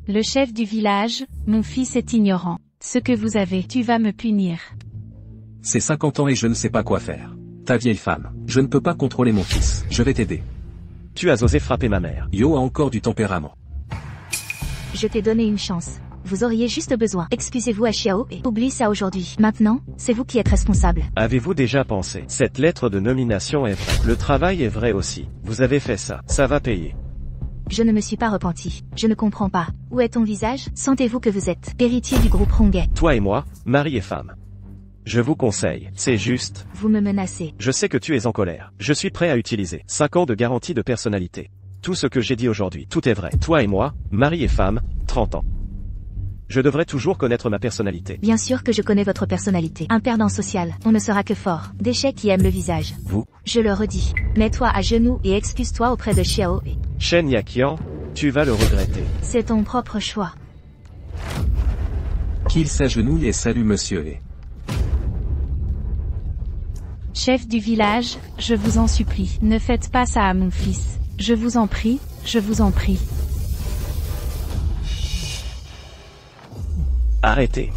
Le chef du village, mon fils est ignorant. Ce que vous avez, tu vas me punir. C'est 50 ans et je ne sais pas quoi faire. Ta vieille femme. Je ne peux pas contrôler mon fils. Je vais t'aider. Tu as osé frapper ma mère. Yo a encore du tempérament. Je t'ai donné une chance. Vous auriez juste besoin. Excusez-vous à Xiao et oublie ça aujourd'hui. Maintenant, c'est vous qui êtes responsable. Avez-vous déjà pensé? Cette lettre de nomination est vraie. Le travail est vrai aussi. Vous avez fait ça. Ça va payer. Je ne me suis pas repenti. Je ne comprends pas. Où est ton visage? Sentez-vous que vous êtes héritier du groupe Ronguet. Toi et moi, mari et femme. Je vous conseille, c'est juste. Vous me menacez. Je sais que tu es en colère. Je suis prêt à utiliser 5 ans de garantie de personnalité. Tout ce que j'ai dit aujourd'hui, tout est vrai. Toi et moi, mari et femme, 30 ans. Je devrais toujours connaître ma personnalité. Bien sûr que je connais votre personnalité. Un perdant social, on ne sera que fort. D'échecs qui aiment le visage. Vous? Je le redis. Mets-toi à genoux et excuse-toi auprès de Xiao He. Shen Yaqian, tu vas le regretter. C'est ton propre choix. Qu'il s'agenouille et salue Monsieur He. Chef du village, je vous en supplie, ne faites pas ça à mon fils. Je vous en prie, je vous en prie. Arrêtez.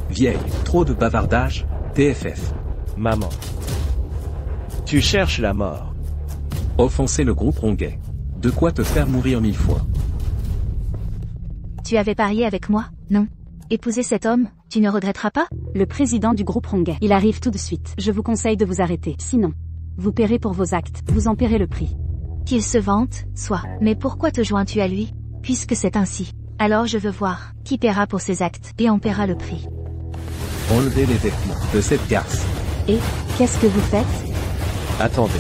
Vieille, trop de bavardage, TFF. Maman. Tu cherches la mort. Offenser le groupe Ronguet. De quoi te faire mourir 1000 fois. Tu avais parié avec moi, non? Épouser cet homme, tu ne regretteras pas? Le président du groupe Ronguet, il arrive tout de suite. Je vous conseille de vous arrêter, sinon, vous paierez pour vos actes, vous en paierez le prix. Qu'il se vante, soit. Mais pourquoi te joins-tu à lui? Puisque c'est ainsi. Alors je veux voir, qui paiera pour ses actes, et en paiera le prix. Enlevez les vêtements de cette garce. Et, qu'est-ce que vous faites? Attendez.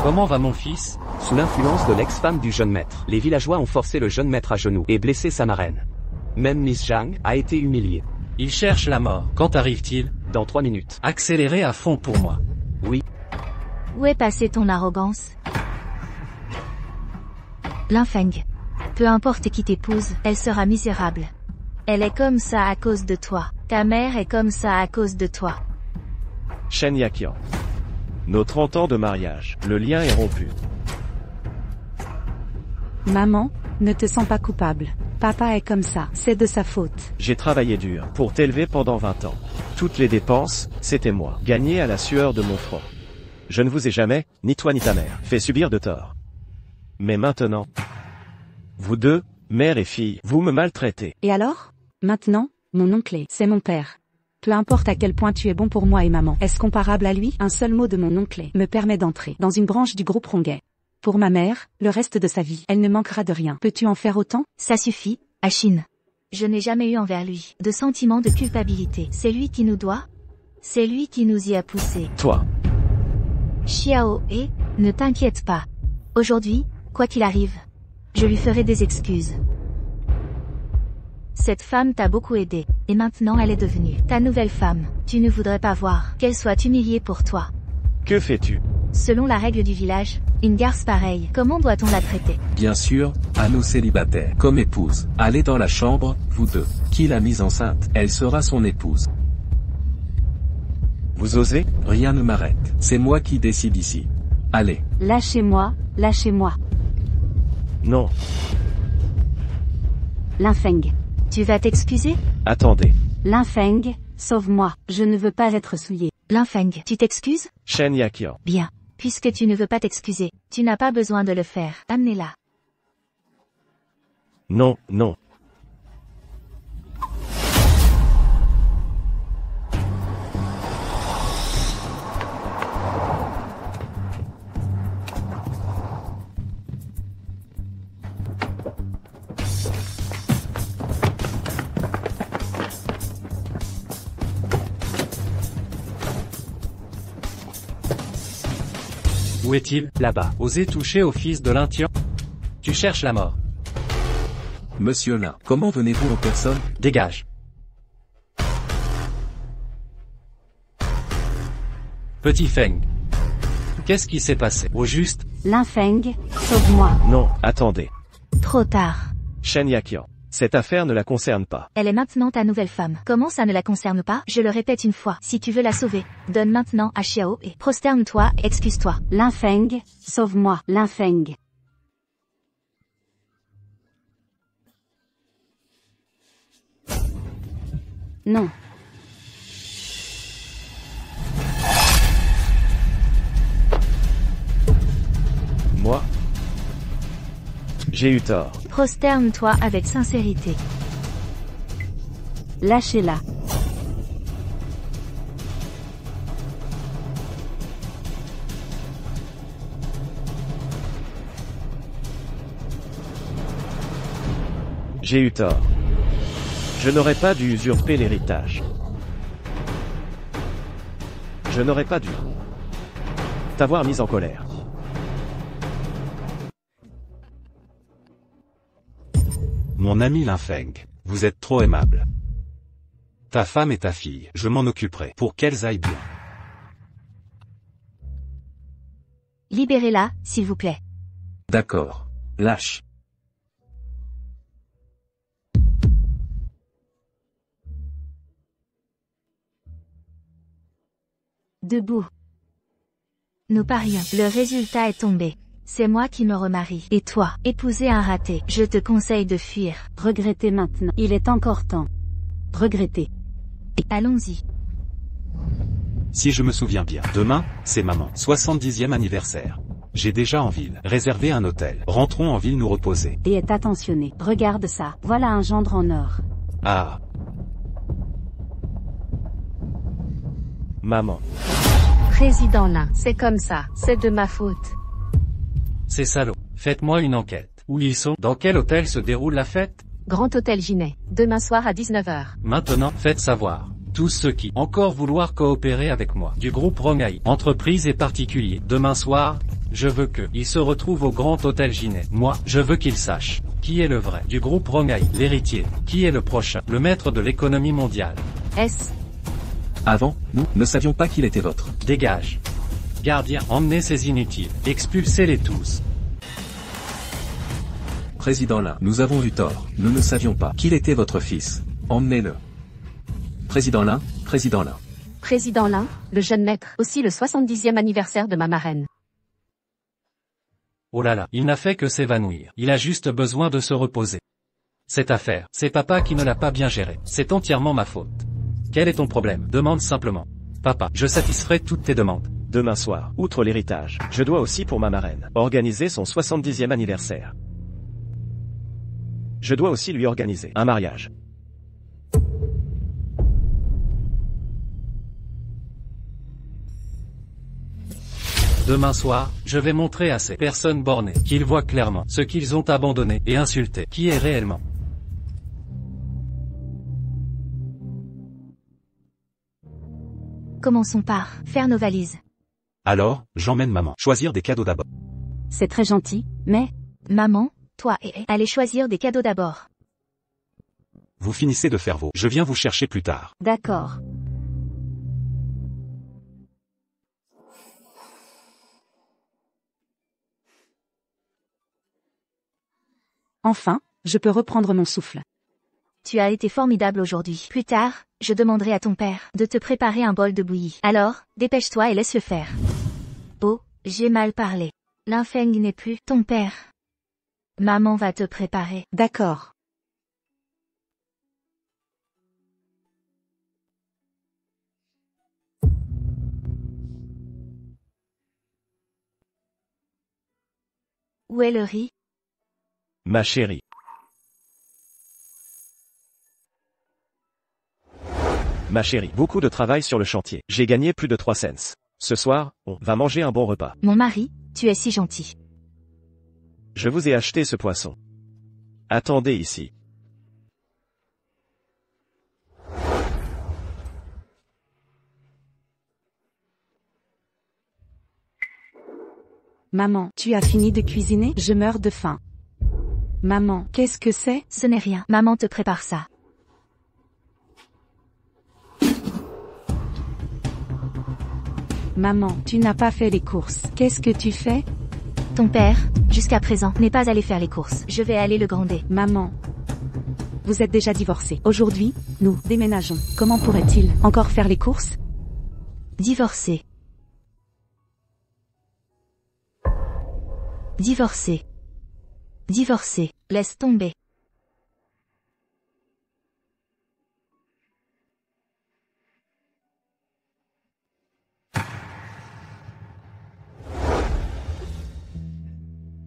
Comment va mon fils? Sous l'influence de l'ex-femme du jeune maître, les villageois ont forcé le jeune maître à genoux et blessé sa marraine. Même Miss Zhang a été humiliée. Il cherche la mort. Quand arrive-t-il? Dans 3 minutes. Accélérez à fond pour moi. Oui. Où est passée ton arrogance? Linfeng. Peu importe qui t'épouse, elle sera misérable. Elle est comme ça à cause de toi. Ta mère est comme ça à cause de toi. Shen Yaqian. Nos 30 ans de mariage, le lien est rompu. Maman, ne te sens pas coupable. Papa est comme ça, c'est de sa faute. J'ai travaillé dur pour t'élever pendant 20 ans. Toutes les dépenses, c'était moi, gagné à la sueur de mon front. Je ne vous ai jamais, ni toi ni ta mère, fait subir de tort. Mais maintenant, vous deux, mère et fille, vous me maltraitez. Et alors? Maintenant, mon oncle, c'est mon père. Peu importe à quel point tu es bon pour moi et maman. Est-ce comparable à lui? Un seul mot de mon oncle me permet d'entrer dans une branche du groupe Ronguet. Pour ma mère, le reste de sa vie, elle ne manquera de rien. Peux-tu en faire autant? Ça suffit, Achine. Je n'ai jamais eu envers lui de sentiment de culpabilité. C'est lui qui nous doit. C'est lui qui nous y a poussés. Toi. Xiao He, ne t'inquiète pas. Aujourd'hui, quoi qu'il arrive, je lui ferai des excuses. Cette femme t'a beaucoup aidé, et maintenant elle est devenue ta nouvelle femme. Tu ne voudrais pas voir qu'elle soit humiliée pour toi. Que fais-tu? Selon la règle du village, une garce pareille, comment doit-on la traiter? Bien sûr, à nos célibataires. Comme épouse. Allez dans la chambre, vous deux. Qui l'a mise enceinte? Elle sera son épouse. Vous osez? Rien ne m'arrête. C'est moi qui décide ici. Allez. Lâchez-moi, lâchez-moi. Non. Linfeng. Tu vas t'excuser? Attendez. Linfeng, sauve-moi, je ne veux pas être souillé. Linfeng, tu t'excuses? Shen Yaqian. Bien. Puisque tu ne veux pas t'excuser, tu n'as pas besoin de le faire. Amenez-la. Non, non. Où est-il? Là-bas. Osez toucher au fils de Lintian? Tu cherches la mort. Monsieur Lin, comment venez-vous en personne? Dégage. Petit Feng. Qu'est-ce qui s'est passé? Au juste? Linfeng, sauve-moi. Non, attendez. Trop tard. Shen Yaqian. Cette affaire ne la concerne pas. Elle est maintenant ta nouvelle femme. Comment ça ne la concerne pas? Je le répète une fois. Si tu veux la sauver, donne maintenant à Xiao et prosterne-toi et excuse-toi. Linfeng, sauve-moi. Linfeng. Non. Moi? J'ai eu tort. Prosterne-toi avec sincérité. Lâchez-la. J'ai eu tort. Je n'aurais pas dû usurper l'héritage. Je n'aurais pas dû t'avoir mis en colère. Mon ami Linfeng, vous êtes trop aimable. Ta femme et ta fille, je m'en occuperai pour qu'elles aillent bien. Libérez-la, s'il vous plaît. D'accord. Lâche. Debout. Nous parions. Le résultat est tombé. C'est moi qui me remarie. Et toi, épouser un raté. Je te conseille de fuir. Regrettez maintenant. Il est encore temps. Regrettez. Allons-y. Si je me souviens bien, demain, c'est maman, 70e anniversaire. J'ai déjà en ville réservé un hôtel. Rentrons en ville nous reposer. Et est attentionné. Regarde ça. Voilà un gendre en or. Ah. Maman. Président Lin, c'est comme ça, c'est de ma faute. Ces salauds. Faites-moi une enquête. Où ils sont? Dans quel hôtel se déroule la fête? Grand Hôtel Ginet, demain soir à 19h. Maintenant, faites savoir. Tous ceux qui encore vouloir coopérer avec moi, du groupe Rongai, entreprises et particuliers, demain soir, je veux qu'ils se retrouvent au Grand Hôtel Ginet. Moi, je veux qu'ils sachent qui est le vrai du groupe Rongai, l'héritier, qui est le prochain, le maître de l'économie mondiale. S. Avant, nous ne savions pas qu'il était votre. Dégage. Gardien, emmenez ces inutiles, expulsez-les tous. Président Lin, nous avons eu tort. Nous ne savions pas qu'il était votre fils. Emmenez-le. Président Lin, Président Lin. Président Lin, le jeune maître, aussi le 70e anniversaire de ma marraine. Oh là là, il n'a fait que s'évanouir. Il a juste besoin de se reposer. Cette affaire, c'est papa qui ne l'a pas bien gérée. C'est entièrement ma faute. Quel est ton problème? Demande simplement. Papa, je satisferai toutes tes demandes. Demain soir, outre l'héritage, je dois aussi pour ma marraine organiser son 70e anniversaire. Je dois aussi lui organiser un mariage. Demain soir, je vais montrer à ces personnes bornées qu'ils voient clairement ce qu'ils ont abandonné et insulté qui est réellement. Commençons par faire nos valises. Alors, j'emmène maman. Choisir des cadeaux d'abord. C'est très gentil, mais... Maman, toi allez choisir des cadeaux d'abord. Vous finissez de faire vos. Je viens vous chercher plus tard. D'accord. Enfin, je peux reprendre mon souffle. Tu as été formidable aujourd'hui. Plus tard, je demanderai à ton père de te préparer un bol de bouillie. Alors, dépêche-toi et laisse-le faire. Oh, j'ai mal parlé. Linfeng n'est plus ton père. Maman va te préparer. D'accord. Où est le riz? Ma chérie. Ma chérie, beaucoup de travail sur le chantier. J'ai gagné plus de 3 cents. Ce soir, on va manger un bon repas. Mon mari, tu es si gentil. Je vous ai acheté ce poisson. Attendez ici. Maman, tu as fini de cuisiner? Je meurs de faim. Maman, qu'est-ce que c'est? Ce n'est rien. Maman te prépare ça. Maman, tu n'as pas fait les courses. Qu'est-ce que tu fais? Ton père, jusqu'à présent, n'est pas allé faire les courses. Je vais aller le gronder. Maman, vous êtes déjà divorcés. Aujourd'hui, nous déménageons. Comment pourrait-il encore faire les courses? Divorcé. Divorcé. Divorcé. Laisse tomber.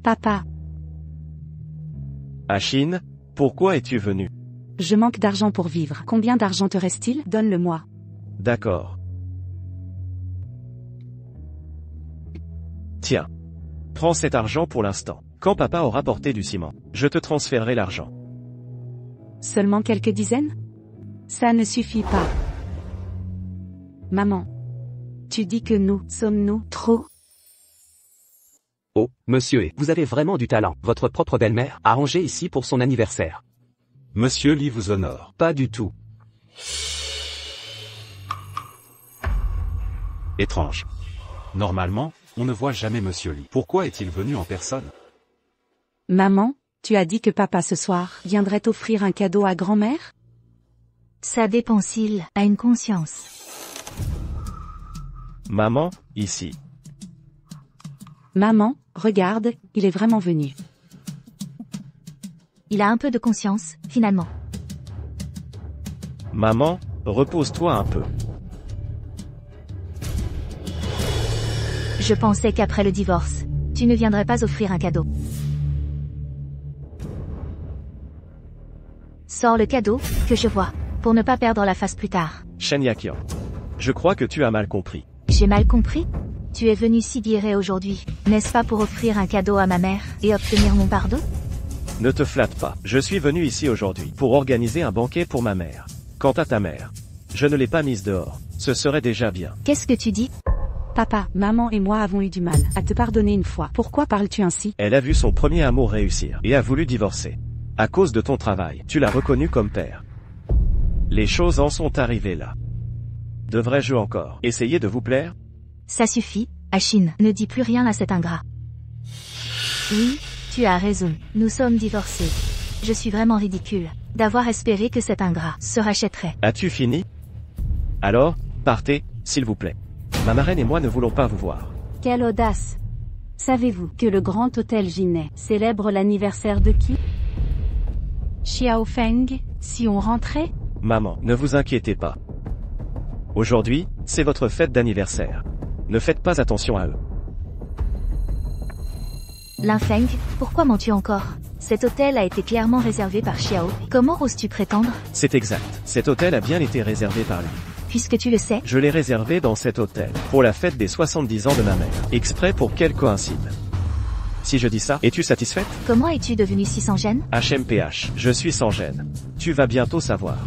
Papa, Achine, pourquoi es-tu venu? je manque d'argent pour vivre. Combien d'argent te reste-t-il? Donne-le-moi. D'accord. Tiens. Prends cet argent pour l'instant. Quand papa aura porté du ciment, je te transférerai l'argent. Seulement quelques dizaines? Ça ne suffit pas. Maman. Tu dis que sommes-nous trop? Oh, monsieur E, vous avez vraiment du talent. Votre propre belle-mère a rangé ici pour son anniversaire. Monsieur Lee vous honore. Pas du tout. Étrange. Normalement, on ne voit jamais Monsieur Lee. Pourquoi est-il venu en personne? Maman, tu as dit que papa ce soir viendrait offrir un cadeau à grand-mère? Ça dépend s'il a une conscience. Maman, ici. Maman, regarde, il est vraiment venu. Il a un peu de conscience, finalement. Maman, repose-toi un peu. Je pensais qu'après le divorce, tu ne viendrais pas offrir un cadeau. Sors le cadeau, que je vois, pour ne pas perdre la face plus tard. Shen Yakian. Je crois que tu as mal compris. J'ai mal compris? Tu es venu si guérir aujourd'hui, n'est-ce pas pour offrir un cadeau à ma mère et obtenir mon pardon? Ne te flatte pas. Je suis venu ici aujourd'hui pour organiser un banquet pour ma mère. Quant à ta mère, je ne l'ai pas mise dehors. Ce serait déjà bien. Qu'est-ce que tu dis? Papa, maman et moi avons eu du mal à te pardonner une fois. Pourquoi parles-tu ainsi? Elle a vu son premier amour réussir et a voulu divorcer. À cause de ton travail, tu l'as reconnu comme père. Les choses en sont arrivées là. Devrais-je encore essayer de vous plaire? Ça suffit, Ashin, ne dis plus rien à cet ingrat. Oui, tu as raison, nous sommes divorcés. Je suis vraiment ridicule d'avoir espéré que cet ingrat se rachèterait. As-tu fini? Alors, partez, s'il vous plaît. Ma marraine et moi ne voulons pas vous voir. Quelle audace! Savez-vous que le Grand Hôtel Jinet célèbre l'anniversaire de qui? Xiao Feng, si on rentrait? Maman, ne vous inquiétez pas. Aujourd'hui, c'est votre fête d'anniversaire. Ne faites pas attention à eux. Linfeng, pourquoi mens-tu encore? Cet hôtel a été clairement réservé par Xiao. Comment oses-tu prétendre? C'est exact. Cet hôtel a bien été réservé par lui. Puisque tu le sais. Je l'ai réservé dans cet hôtel, pour la fête des 70 ans de ma mère. Exprès pour qu'elle coïncide. Si je dis ça, es-tu satisfaite? Comment es-tu devenu si sans gêne? HMPH, je suis sans gêne. Tu vas bientôt savoir.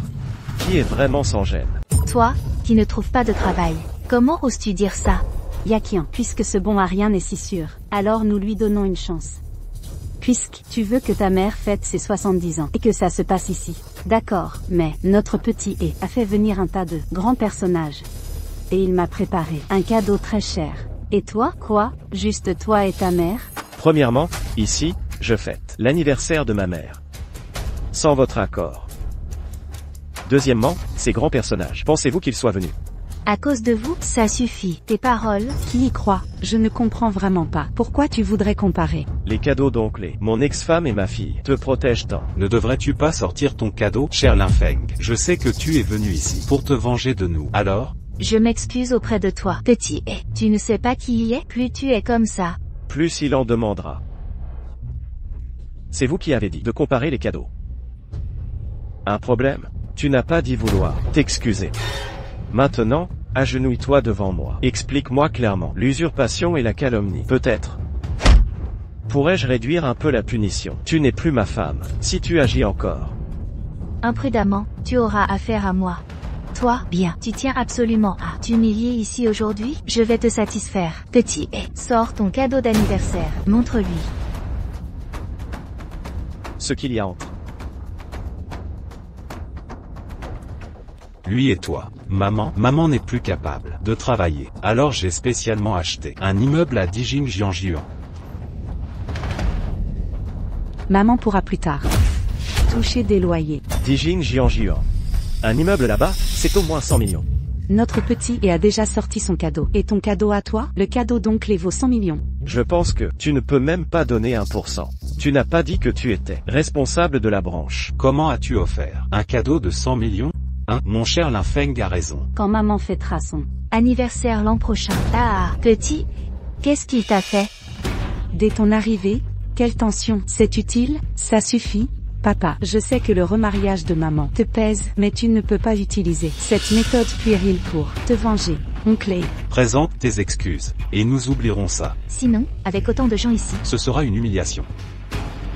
Qui est vraiment sans gêne? Toi, qui ne trouves pas de travail. Comment oses-tu dire ça? Yakian, puisque ce bon Arien est si sûr, alors nous lui donnons une chance. Puisque tu veux que ta mère fête ses 70 ans et que ça se passe ici. D'accord, mais notre petit E a fait venir un tas de grands personnages. Et il m'a préparé un cadeau très cher. Et toi, quoi? Juste toi et ta mère? Premièrement, ici, je fête l'anniversaire de ma mère. Sans votre accord. Deuxièmement, ces grands personnages, pensez-vous qu'ils soient venus? À cause de vous, ça suffit. Tes paroles. Qui y croit? Je ne comprends vraiment pas. Pourquoi tu voudrais comparer? Les cadeaux d'oncle, mon ex-femme et ma fille, te protègent tant. Ne devrais-tu pas sortir ton cadeau, cher Linfeng? Je sais que tu es venu ici pour te venger de nous. Alors? Je m'excuse auprès de toi, petit E. Tu ne sais pas qui y est? Plus tu es comme ça, plus il en demandera. C'est vous qui avez dit de comparer les cadeaux. Un problème? Tu n'as pas dit vouloir t'excuser. Maintenant, agenouille-toi devant moi. Explique-moi clairement l'usurpation et la calomnie. Peut-être. Pourrais-je réduire un peu la punition? Tu n'es plus ma femme, si tu agis encore. Imprudemment, tu auras affaire à moi. Toi, bien, tu tiens absolument à t'humilier ici aujourd'hui? Je vais te satisfaire, petit E. Sors ton cadeau d'anniversaire, montre-lui. Ce qu'il y a entre lui et toi. Maman n'est plus capable de travailler. Alors j'ai spécialement acheté un immeuble à Dijing Jiangjian. Maman pourra plus tard toucher des loyers. Dijing Jiangjian. Un immeuble là-bas, c'est au moins 100 millions. Notre petit E a déjà sorti son cadeau. Et ton cadeau à toi? Le cadeau donc les vaut 100 millions. Je pense que tu ne peux même pas donner 1%. Tu n'as pas dit que tu étais responsable de la branche. Comment as-tu offert un cadeau de 100 millions? Mon cher Linfeng a raison. Quand maman fêtera son anniversaire l'an prochain. Ah, petit, qu'est-ce qu'il t'a fait? Dès ton arrivée, quelle tension? C'est utile? Ça suffit? Papa, je sais que le remariage de maman te pèse, mais tu ne peux pas utiliser cette méthode puérile pour te venger, oncle. Présente tes excuses, et nous oublierons ça. Sinon, avec autant de gens ici, ce sera une humiliation.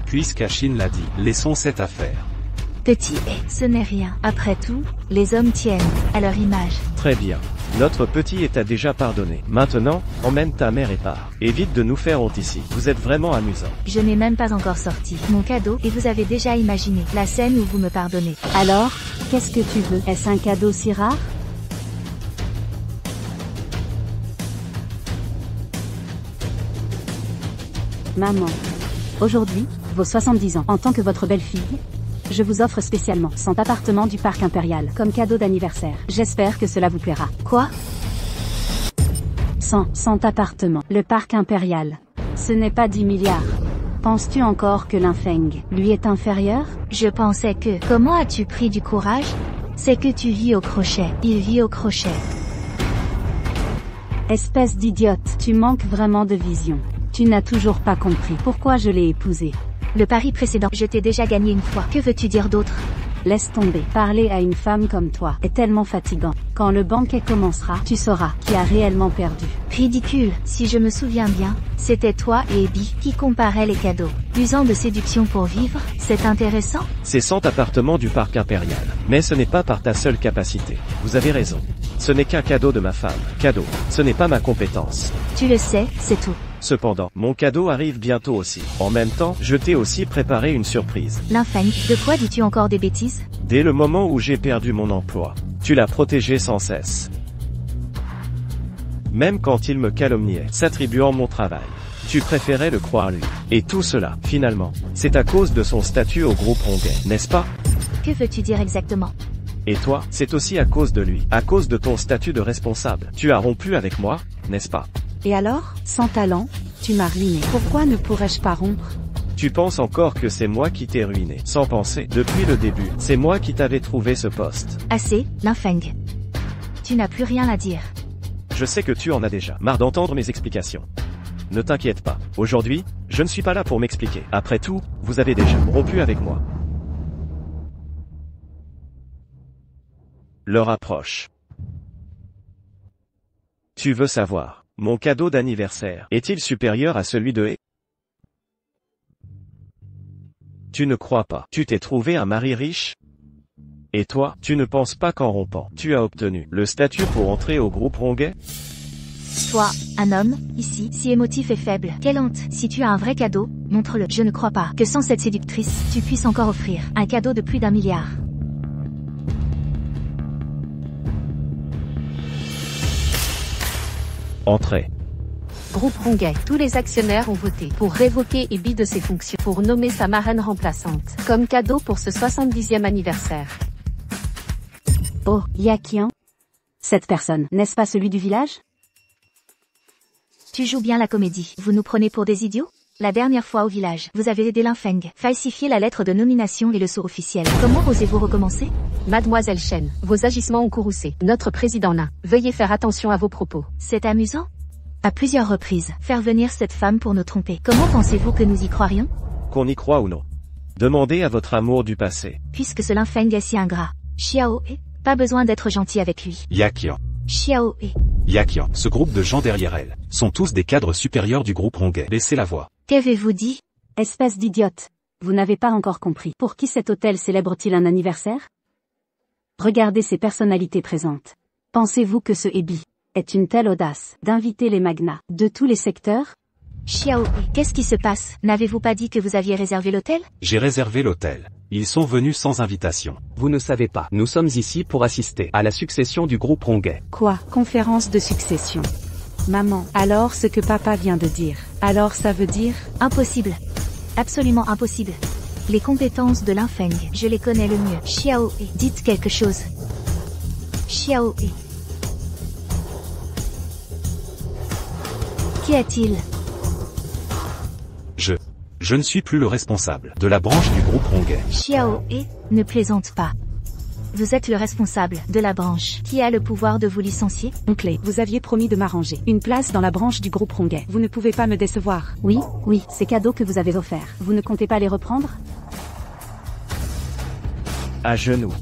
Puisqu'Ashin l'a dit, laissons cette affaire Petit ce n'est rien. Après tout, les hommes tiennent à leur image. Très bien. Notre petit t'a déjà pardonné. Maintenant, emmène ta mère et pars. Évite de nous faire honte ici. Vous êtes vraiment amusant. Je n'ai même pas encore sorti mon cadeau et vous avez déjà imaginé la scène où vous me pardonnez. Alors, qu'est-ce que tu veux? Est-ce un cadeau si rare? Maman. Aujourd'hui, vos 70 ans. En tant que votre belle-fille, je vous offre spécialement 100 appartements du parc impérial comme cadeau d'anniversaire. J'espère que cela vous plaira. Quoi? 100 appartements. Le parc impérial. Ce n'est pas 10 milliards. Penses-tu encore que Linfeng lui est inférieur? Je pensais que... Comment as-tu pris du courage? C'est que tu vis au crochet. Il vit au crochet. Espèce d'idiote. Tu manques vraiment de vision. Tu n'as toujours pas compris pourquoi je l'ai épousé. Le pari précédent, je t'ai déjà gagné une fois. Que veux-tu dire d'autre? Laisse tomber. Parler à une femme comme toi est tellement fatigant. Quand le banquet commencera, tu sauras qui a réellement perdu. Ridicule. Si je me souviens bien, c'était toi et Abby qui comparaient les cadeaux. Usant de séduction pour vivre, c'est intéressant. C'est 100 appartements du parc impérial. Mais ce n'est pas par ta seule capacité. Vous avez raison. Ce n'est qu'un cadeau de ma femme. Cadeau. Ce n'est pas ma compétence. Tu le sais, c'est tout. Cependant, mon cadeau arrive bientôt aussi. En même temps, je t'ai aussi préparé une surprise. Linfeng, de quoi dis-tu encore des bêtises? Dès le moment où j'ai perdu mon emploi, tu l'as protégé sans cesse. Même quand il me calomniait, s'attribuant mon travail. Tu préférais le croire lui. Et tout cela, finalement, c'est à cause de son statut au groupe Ronguet, n'est-ce pas? Que veux-tu dire exactement? Et toi, c'est aussi à cause de lui, à cause de ton statut de responsable. Tu as rompu avec moi, n'est-ce pas? Et alors, sans talent, tu m'as ruiné. Pourquoi ne pourrais-je pas rompre? Tu penses encore que c'est moi qui t'ai ruiné. Sans penser, depuis le début, c'est moi qui t'avais trouvé ce poste. Assez, Linfeng. Tu n'as plus rien à dire. Je sais que tu en as déjà marre d'entendre mes explications. Ne t'inquiète pas. Aujourd'hui, je ne suis pas là pour m'expliquer. Après tout, vous avez déjà rompu avec moi. L'heure approche. Tu veux savoir, mon cadeau d'anniversaire est-il supérieur à celui de He? Tu ne crois pas. Tu t'es trouvé un mari riche? Et toi, tu ne penses pas qu'en rompant, tu as obtenu le statut pour entrer au groupe Ronguet? Toi, un homme, ici, si émotif et faible. Quelle honte. Si tu as un vrai cadeau, montre-le. Je ne crois pas que sans cette séductrice, tu puisses encore offrir un cadeau de plus d'1 milliard. Entrez. Groupe Ronguet. Tous les actionnaires ont voté pour révoquer Abby de ses fonctions, pour nommer sa marraine remplaçante, comme cadeau pour ce 70e anniversaire. Oh, Yakian? Cette personne, n'est-ce pas celui du village? Tu joues bien la comédie. Vous nous prenez pour des idiots? La dernière fois au village, vous avez aidé Linfeng, falsifié la lettre de nomination et le sceau officiel. Comment osez-vous recommencer? Mademoiselle Chen, vos agissements ont courroucé notre président nain. Veuillez faire attention à vos propos. C'est amusant. À plusieurs reprises, faire venir cette femme pour nous tromper. Comment pensez-vous que nous y croirions? Qu'on y croit ou non. Demandez à votre amour du passé. Puisque ce Linfeng est si ingrat. Xiao He, pas besoin d'être gentil avec lui. Yakian. Xiao He. Yakian. Ce groupe de gens derrière elle sont tous des cadres supérieurs du groupe Ronguet. Laissez la voix. Qu'avez-vous dit? Espèce d'idiote. Vous n'avez pas encore compris. Pour qui cet hôtel célèbre-t-il un anniversaire? Regardez ces personnalités présentes. Pensez-vous que ce Abby est une telle audace d'inviter les magnats de tous les secteurs? Xiao He, qu'est-ce qui se passe? N'avez-vous pas dit que vous aviez réservé l'hôtel? J'ai réservé l'hôtel. Ils sont venus sans invitation. Vous ne savez pas, nous sommes ici pour assister à la succession du groupe Ronguet. Quoi? Conférence de succession. Maman, alors ce que papa vient de dire, alors ça veut dire? Impossible. Absolument impossible. Les compétences de Linfeng, je les connais le mieux. Xiao He, dites quelque chose. Xiao He. Qu'y a-t-il? Je ne suis plus le responsable de la branche du groupe Ronguet. Xiao He, ne plaisante pas. Vous êtes le responsable de la branche. Qui a le pouvoir de vous licencier? Oncle, vous aviez promis de m'arranger une place dans la branche du groupe Ronguet. Vous ne pouvez pas me décevoir. Oui, ces cadeaux que vous avez offerts. Vous ne comptez pas les reprendre? À genoux.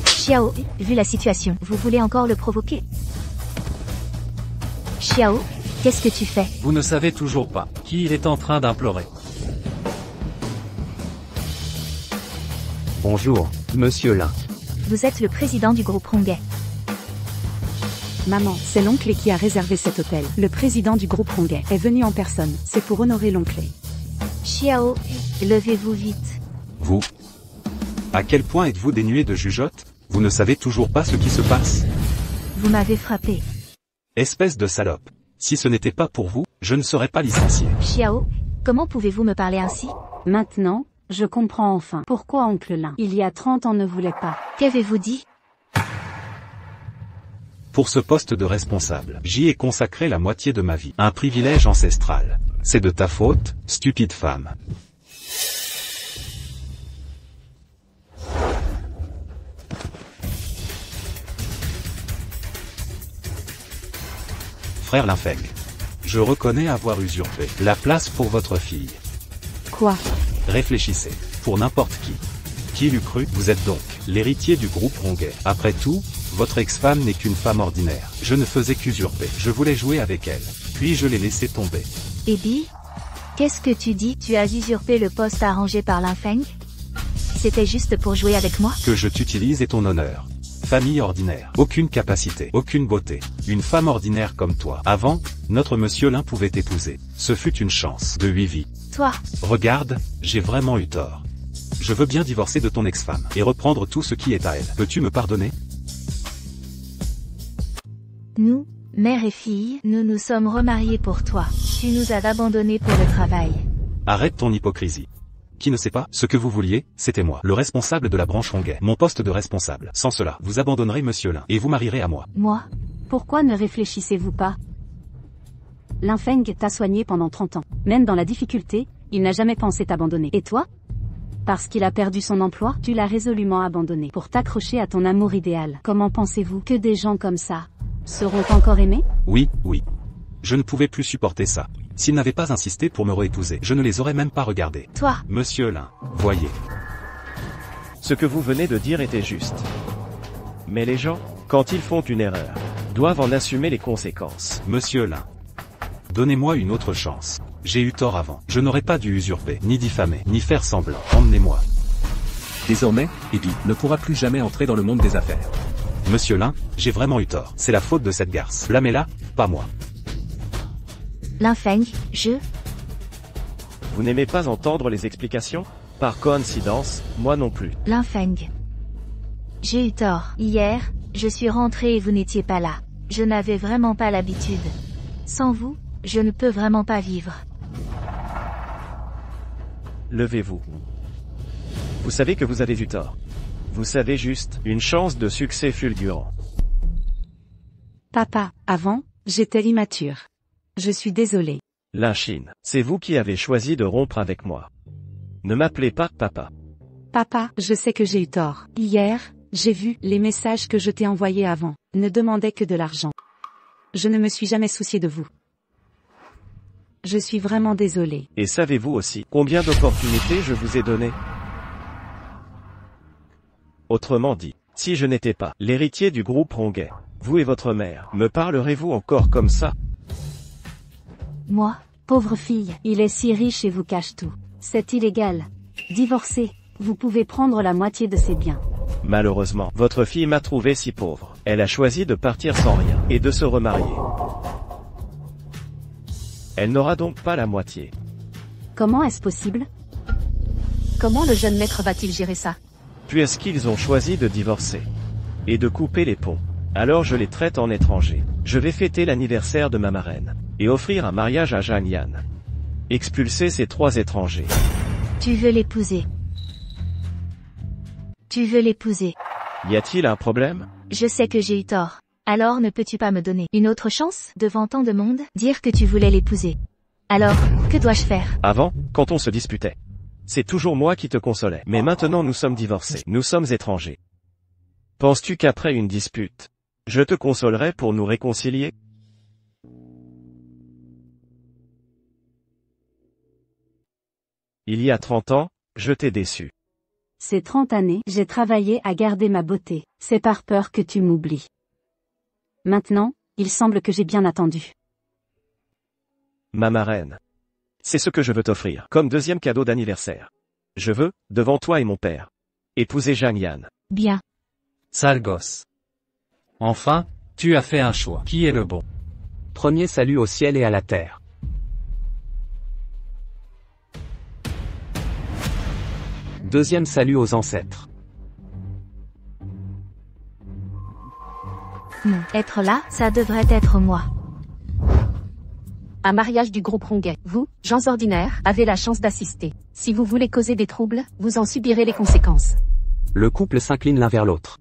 Xiao He, vu la situation, vous voulez encore le provoquer? Xiao, qu'est-ce que tu fais? Vous ne savez toujours pas qui il est en train d'implorer. Bonjour, monsieur Lin. Vous êtes le président du groupe Ronguet. Maman, c'est l'oncle qui a réservé cet hôtel. Le président du groupe Ronguet est venu en personne. C'est pour honorer l'oncle. Xiao, levez-vous vite. Vous? À quel point êtes-vous dénué de jugeote? Vous ne savez toujours pas ce qui se passe? Vous m'avez frappé. Espèce de salope. Si ce n'était pas pour vous, je ne serais pas licencié. Xiao, comment pouvez-vous me parler ainsi? Maintenant, je comprends enfin pourquoi oncle Lin, il y a 30 ans, ne voulait pas. Qu'avez-vous dit? Pour ce poste de responsable, j'y ai consacré la moitié de ma vie. Un privilège ancestral. C'est de ta faute, stupide femme. Frère Linfeng, je reconnais avoir usurpé la place pour votre fille. Quoi? Réfléchissez, pour n'importe qui. Qui l'eût cru? Vous êtes donc l'héritier du groupe Ronguet. Après tout, votre ex-femme n'est qu'une femme ordinaire. Je ne faisais qu'usurper. Je voulais jouer avec elle. Puis je l'ai laissée tomber. Ebi, qu'est-ce que tu dis? Tu as usurpé le poste arrangé par Linfeng? C'était juste pour jouer avec moi? Que je t'utilise est ton honneur. Famille ordinaire. Aucune capacité, aucune beauté. Une femme ordinaire comme toi. Avant, notre monsieur Lin pouvait t'épouser. Ce fut une chance de 8 vies. Toi. Regarde, j'ai vraiment eu tort. Je veux bien divorcer de ton ex-femme, et reprendre tout ce qui est à elle. Peux-tu me pardonner? Nous, mère et fille, nous nous sommes remariés pour toi. Tu nous as abandonnés pour le travail. Arrête ton hypocrisie. Qui ne sait pas, ce que vous vouliez, c'était moi, le responsable de la branche Ronguet. Mon poste de responsable. Sans cela, vous abandonnerez monsieur Lin, et vous marierez à moi. Moi? Pourquoi ne réfléchissez-vous pas? Linfeng t'a soigné pendant 30 ans. Même dans la difficulté, il n'a jamais pensé t'abandonner. Et toi? Parce qu'il a perdu son emploi, tu l'as résolument abandonné pour t'accrocher à ton amour idéal. Comment pensez-vous que des gens comme ça seront encore aimés? Oui, oui. Je ne pouvais plus supporter ça. S'ils n'avaient pas insisté pour me réépouser, je ne les aurais même pas regardés. Toi. Monsieur Lin, voyez. Ce que vous venez de dire était juste. Mais les gens, quand ils font une erreur, doivent en assumer les conséquences. Monsieur Lin, donnez-moi une autre chance. J'ai eu tort avant. Je n'aurais pas dû usurper, ni diffamer, ni faire semblant. Emmenez-moi. Désormais, Ebi ne pourra plus jamais entrer dans le monde des affaires. Monsieur Lin, j'ai vraiment eu tort. C'est la faute de cette garce. Blâmez-la, pas moi. Linfeng, Vous n'aimez pas entendre les explications? Par coïncidence, moi non plus. Linfeng. J'ai eu tort. Hier, je suis rentrée et vous n'étiez pas là. Je n'avais vraiment pas l'habitude. Sans vous, je ne peux vraiment pas vivre. Levez-vous. Vous savez que vous avez eu tort. Vous savez juste, une chance de succès fulgurant. Papa, avant, j'étais immature. Je suis désolée. Linchine, c'est vous qui avez choisi de rompre avec moi. Ne m'appelez pas papa. Papa, je sais que j'ai eu tort. Hier, j'ai vu les messages que je t'ai envoyés avant. Ne demandaient que de l'argent. Je ne me suis jamais soucié de vous. Je suis vraiment désolée. Et savez-vous aussi combien d'opportunités je vous ai données? Autrement dit, si je n'étais pas l'héritier du groupe Ronguet, vous et votre mère, me parlerez-vous encore comme ça? Moi, pauvre fille, il est si riche et vous cache tout. C'est illégal. Divorcé, vous pouvez prendre la moitié de ses biens. Malheureusement, votre fille m'a trouvé si pauvre. Elle a choisi de partir sans rien, et de se remarier. Elle n'aura donc pas la moitié. Comment est-ce possible? Comment le jeune maître va-t-il gérer ça? Puisqu'ils ont choisi de divorcer. Et de couper les ponts. Alors je les traite en étrangers. Je vais fêter l'anniversaire de ma marraine. Et offrir un mariage à Zhang Yan. Expulser ces 3 étrangers. Tu veux l'épouser. Tu veux l'épouser. Y a-t-il un problème? Je sais que j'ai eu tort. Alors ne peux-tu pas me donner une autre chance, devant tant de monde, dire que tu voulais l'épouser? Alors, que dois-je faire? Avant, quand on se disputait, c'est toujours moi qui te consolais. Mais maintenant nous sommes divorcés. Nous sommes étrangers. Penses-tu qu'après une dispute, je te consolerai pour nous réconcilier? Il y a 30 ans, je t'ai déçu. Ces 30 années, j'ai travaillé à garder ma beauté. C'est par peur que tu m'oublies. Maintenant, il semble que j'ai bien attendu. Ma marraine. C'est ce que je veux t'offrir, comme deuxième cadeau d'anniversaire. Je veux, devant toi et mon père. Épouser Zhang Yan. Bien. Sale gosse. Enfin, tu as fait un choix. Qui est le bon? Premier salut au ciel et à la terre. Deuxième salut aux ancêtres. Non, être là, ça devrait être moi. Un mariage du groupe Ronguet. Vous, gens ordinaires, avez la chance d'assister. Si vous voulez causer des troubles, vous en subirez les conséquences. Le couple s'incline l'un vers l'autre.